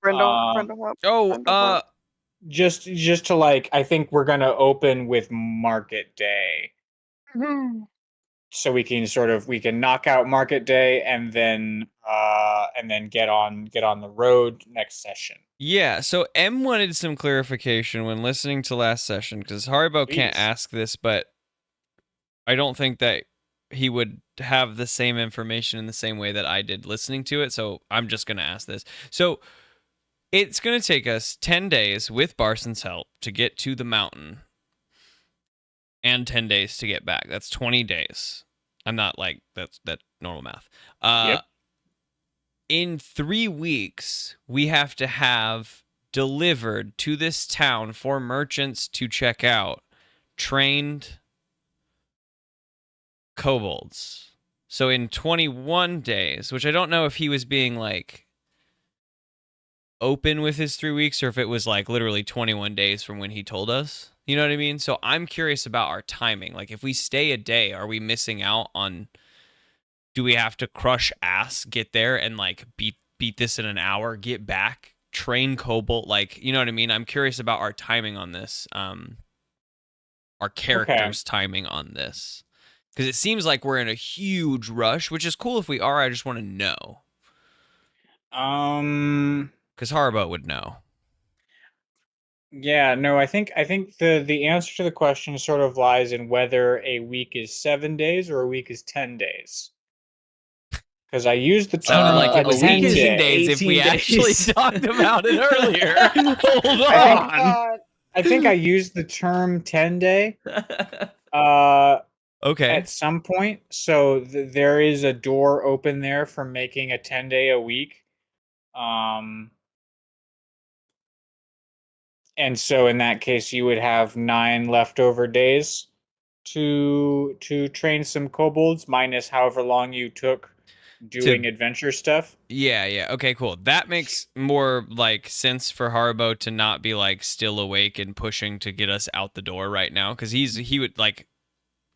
Brindlehop. Oh, Just to I think we're gonna open with Market Day. So we can knock out Market Day and then get on the road next session. yeah. So M wanted some clarification when listening to last session because Haribo can't Please. ask this, but I don't think that he would have the same information in the same way that I did listening to it. So I'm just going to ask this. So it's going to take us 10 days with Barson's help to get to the mountain and 10 days to get back. That's 20 days. I'm not like that's normal math. Yep. In 3 weeks, we have to have delivered to this town for merchants to check out trained kobolds. So in 21 days, which I don't know if he was being like open with his 3 weeks or if it was like literally 21 days from when he told us. You know what I mean? So I'm curious about our timing. Like if we stay a day, are we missing out on, do we have to crush ass, get there and like beat this in an hour, get back, train kobold, like, you know what I mean? I'm curious about our timing on this. Our characters' timing on this. Because it seems like we're in a huge rush, which is cool if we are. I just want to know. Because Haribo would know. Yeah, no, I think the answer to the question sort of lies in whether a week is 7 days or a week is 10 days. Because I used the term Sounded like it was 10 18 day. days if 18 we actually days. talked about it earlier. Hold I on. God. I think I used the term 10 day Okay. at some point. So there is a door open there for making a 10 day a week. And so in that case, you would have 9 leftover days to train some kobolds, minus however long you took doing adventure stuff. Yeah. Okay, cool. That makes more like sense for Haribo to not be like still awake and pushing to get us out the door right now. Because he would like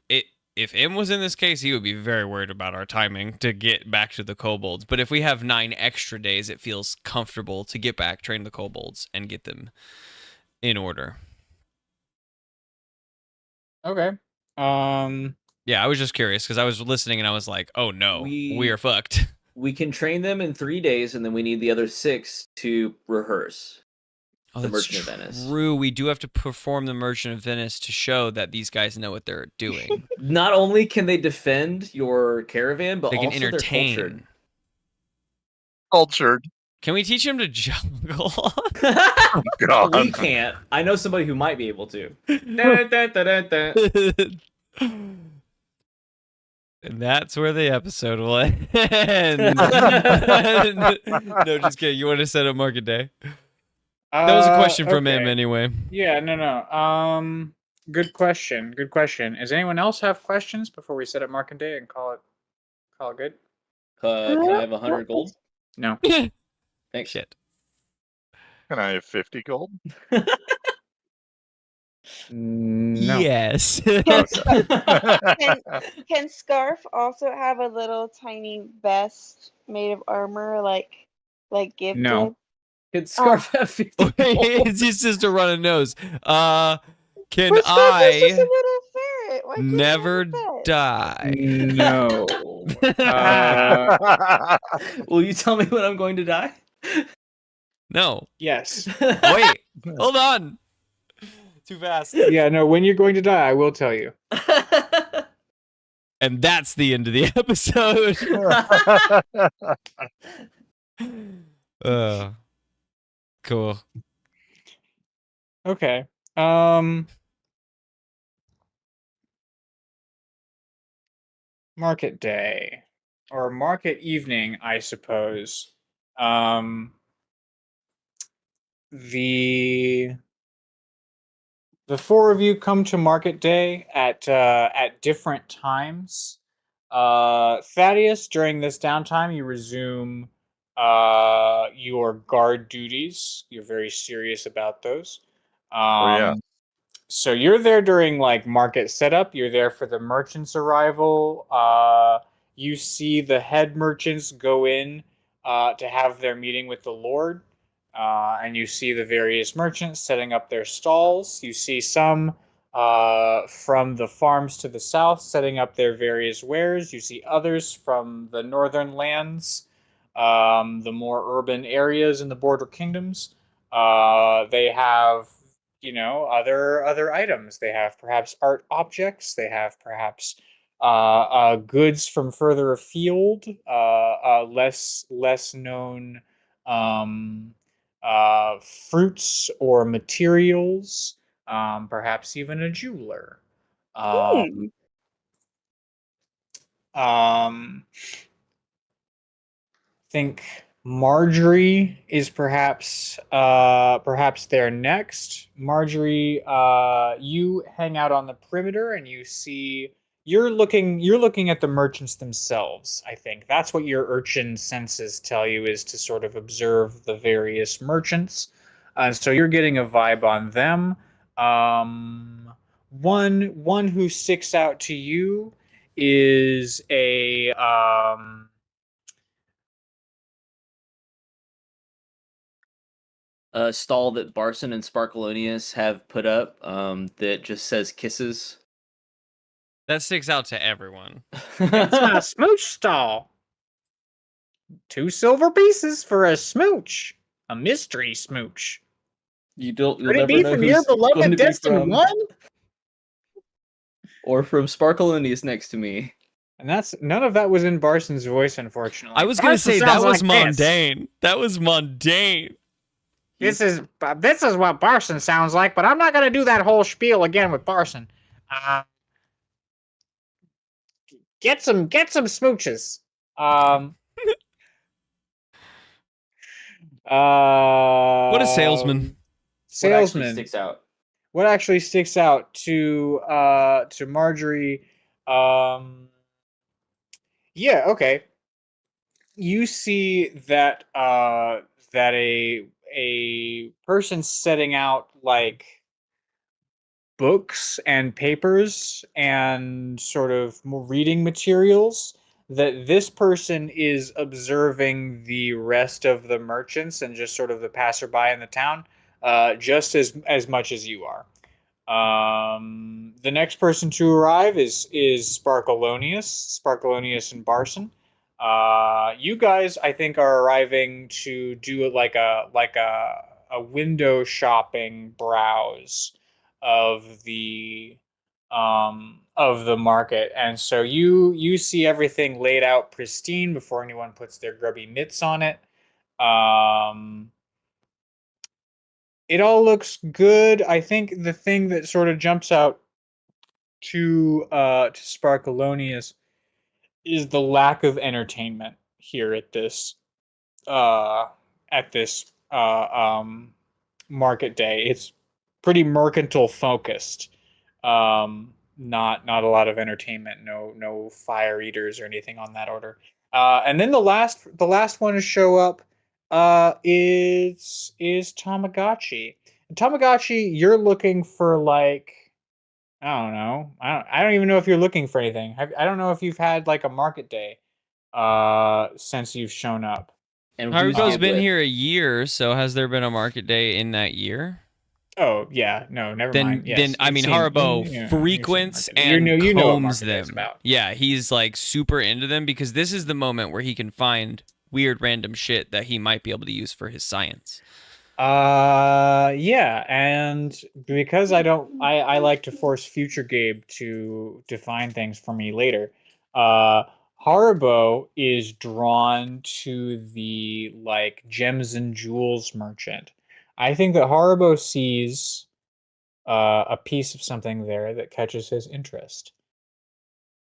it. if Im was in this case, he would be very worried about our timing to get back to the kobolds. But if we have 9 extra days, it feels comfortable to get back, train the kobolds, and get them in order. Okay. Yeah, I was just curious because I was listening and I was like, oh no, we are fucked. We can train them in 3 days, and then we need the other 6 to rehearse. Oh, The that's Merchant of Venice. true. We do have to perform the Merchant of Venice to show that these guys know what they're doing. Not only can they defend your caravan, but They can also they're cultured. entertain. Cultured. Can we teach him to juggle? God. We can't. I know somebody who might be able to. Dun, dun, dun, dun, dun. And that's where the episode will end. No, just kidding. You want to set up Market Day? That was a question from him anyway. Yeah, no. Good question. Good question. Does anyone else have questions before we set up Market Day and call it good? Can I have 100 gold? No. Thanks. Shit. Can I have 50 gold? No. Yes. Can Scarf also have a little tiny vest made of armor, like Gift No. did? Can Scarf have 50 gold? It's his sister running nose. Can But Scarf is just a I little ferret. Why can't he have never a vest? die? No. Will you tell me when I'm going to die? No. Yes. Wait. Hold on. Too fast. Yeah, no, when you're going to die, I will tell you. And that's the end of the episode. Cool. Okay. Market day. Or market evening, I suppose. The 4 of you come to market day at different times. Thaddeus, during this downtime, you resume your guard duties. You're very serious about those. Yeah. So you're there during like market setup. You're there for the merchants' arrival. You see the head merchants go in to have their meeting with the Lord. And you see the various merchants setting up their stalls. You see some from the farms to the south setting up their various wares. You see others from the northern lands, the more urban areas in the border kingdoms. They have, other items. They have perhaps art objects. They have perhaps goods from further afield, less known fruits or materials, perhaps even a jeweler. Think Marjorie is perhaps there next. Marjorie, you hang out on the perimeter and you see you're looking at the merchants themselves. I think that's what your urchin senses tell you, is to sort of observe the various merchants. So you're getting a vibe on them. One who sticks out to you is a stall that Barson and Sparkalonius have put up that just says kisses. That sticks out to everyone. It's my smooch stall. 2 silver pieces for a smooch. A mystery smooch. You'll Could it never be know from who's your going to beloved be Destin from. 1? Or from Sparkalonius next to me. And none of that was in Barson's voice, unfortunately. I was going to say that Barson was sounds like this. mundane. That was mundane. This is what Barson sounds like, but I'm not going to do that whole spiel again with Barson. Get some smooches. What a salesman. What actually Salesman. sticks out? What actually sticks out to Marjorie? Yeah, okay. You see that that a person setting out like books and papers and sort of more reading materials, that this person is observing the rest of the merchants and just sort of the passerby in the town, just as much as you are. The next person to arrive is Sparkalonius and Barson. You guys, I think, are arriving to do a window shopping browse of the market, and so you see everything laid out pristine before anyone puts their grubby mitts on it. It all looks good. I think the thing that sort of jumps out to Sparkalonius is the lack of entertainment here at this market day. It's pretty mercantile focused. Not a lot of entertainment. No fire eaters or anything on that order. And then the last one to show up is Tamagotchi. And Tamagotchi, you're looking for like, I don't know. I don't even know if you're looking for anything. I don't know if you've had like a market day since you've shown up. And Haruko's been here a year, so has there been a market day in that year? Oh yeah, no, never mind. Yes, then I mean, Haribo frequents and combs them. Yeah, he's like super into them because this is the moment where he can find weird random shit that he might be able to use for his science. Yeah, and because I like to force future Gabe to define things for me later. Haribo is drawn to the like gems and jewels merchant. I think that Haribo sees a piece of something there that catches his interest.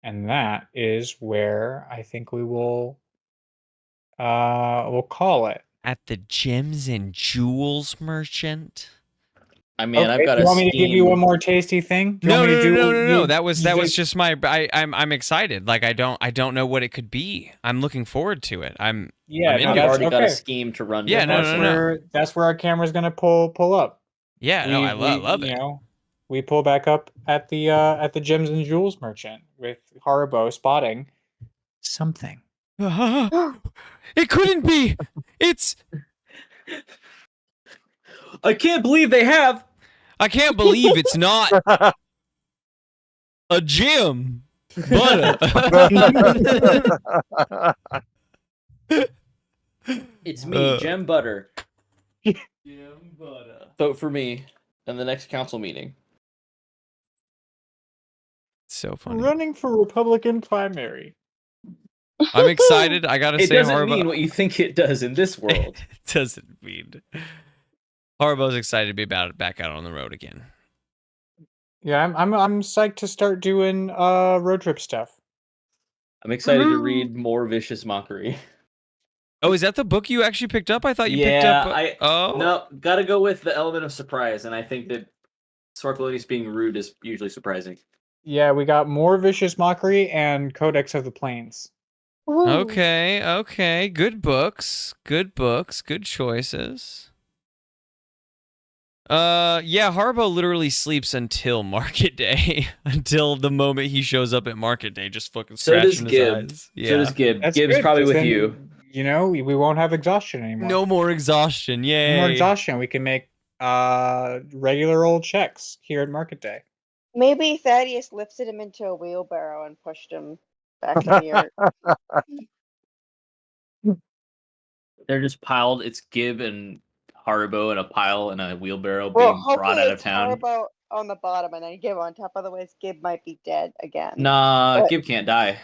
And that is where I think we'll call it. At the gems and jewels merchant? I mean, Okay, I've got do you want me to give you one more tasty thing? No. That was just my. I'm excited. Like I don't know what it could be. I'm looking forward to it. I've already got a scheme to run. Yeah, no. That's where our camera's gonna pull up. Yeah, I love it. You know, we pull back up at the gems and jewels merchant with Haribo spotting something. It couldn't be. It's. I can't believe they have. I can't believe it's not a gem butter. It's me, Gem Butter. Gem Butter. Vote for me in the next council meeting. So funny. Running for Republican primary. I'm excited. I gotta say, it doesn't Haribo... mean what you think it does in this world. It doesn't mean. Haribo's excited to be back out on the road again. Yeah, I'm psyched to start doing road trip stuff. I'm excited to read more Vicious Mockery. Oh, is that the book you actually picked up? I thought you picked up. No, gotta go with the element of surprise, and I think that Sparkalonius being rude is usually surprising. Yeah, we got more Vicious Mockery and Codex of the Plains. Ooh. Okay. Good books. Good choices. Yeah, Haribo literally sleeps until market day. Until the moment he shows up at market day, just fucking scratching his eyes. Yeah. So does Gib. That's Gib's good, probably with then, you. You know, we won't have exhaustion anymore. No more exhaustion. Yay. No more exhaustion. We can make regular old checks here at market day. Maybe Thaddeus lifted him into a wheelbarrow and pushed him back in the earth. They're just piled. It's Gib and Haribo in a pile in a wheelbarrow being brought out of town. Haribo on the bottom and then Gib on top. Otherwise, Gib might be dead again. Nah, Gib can't die.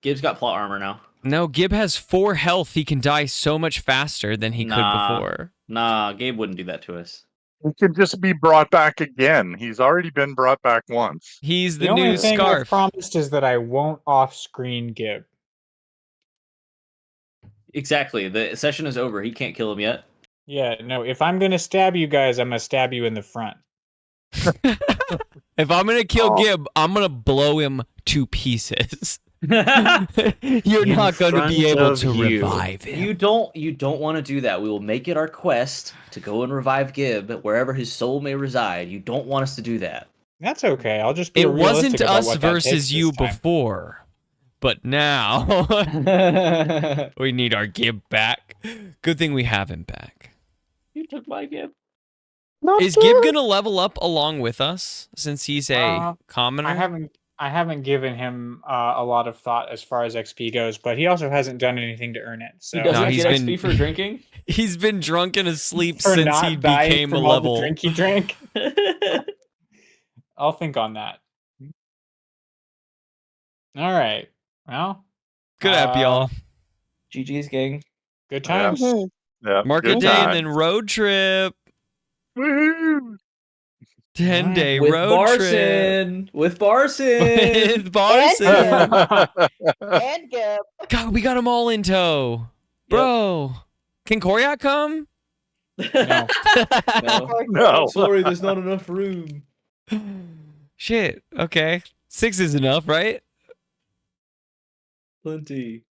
Gib's got plot armor now. No, Gib has 4 health. He can die so much faster than he could before. Nah, Gabe wouldn't do that to us. He can just be brought back again. He's already been brought back once. He's the only new thing Scarf. I've promised is that I won't off-screen Gib. Exactly. The session is over. He can't kill him yet. Yeah, no, if I'm going to stab you guys, I'm going to stab you in the front. If I'm going to kill Gib, I'm going to blow him to pieces. You're In not going to be front able of to you. revive him. You don't want to do that. We will make it our quest to go and revive Gib wherever his soul may reside. You don't want us to do that. That's okay. I'll just be It realistic wasn't about us what that takes versus you this time. before, but now we need our Gib back. Good thing we have him back. You took my Gib. Is Gib gonna level up along with us since he's a commoner? I haven't given him a lot of thought as far as XP goes, but he also hasn't done anything to earn it. So He doesn't No, he's get been- XP for drinking. He's been drunk and asleep for since not he dying became a from all the level. drink he drank, I'll think on that. All right. Well, Good app, y'all. GG's gang. good Yeah. times. Yeah, Mark a good day and time. then road trip. Woohoo! 10-day With road trip. Barson. With Barson. With Barson. And Gib. God, we got them all in tow. Bro. Can Koryak come? No. No. No. Sorry, there's not enough room. Shit. Okay. 6 is enough, right? Plenty.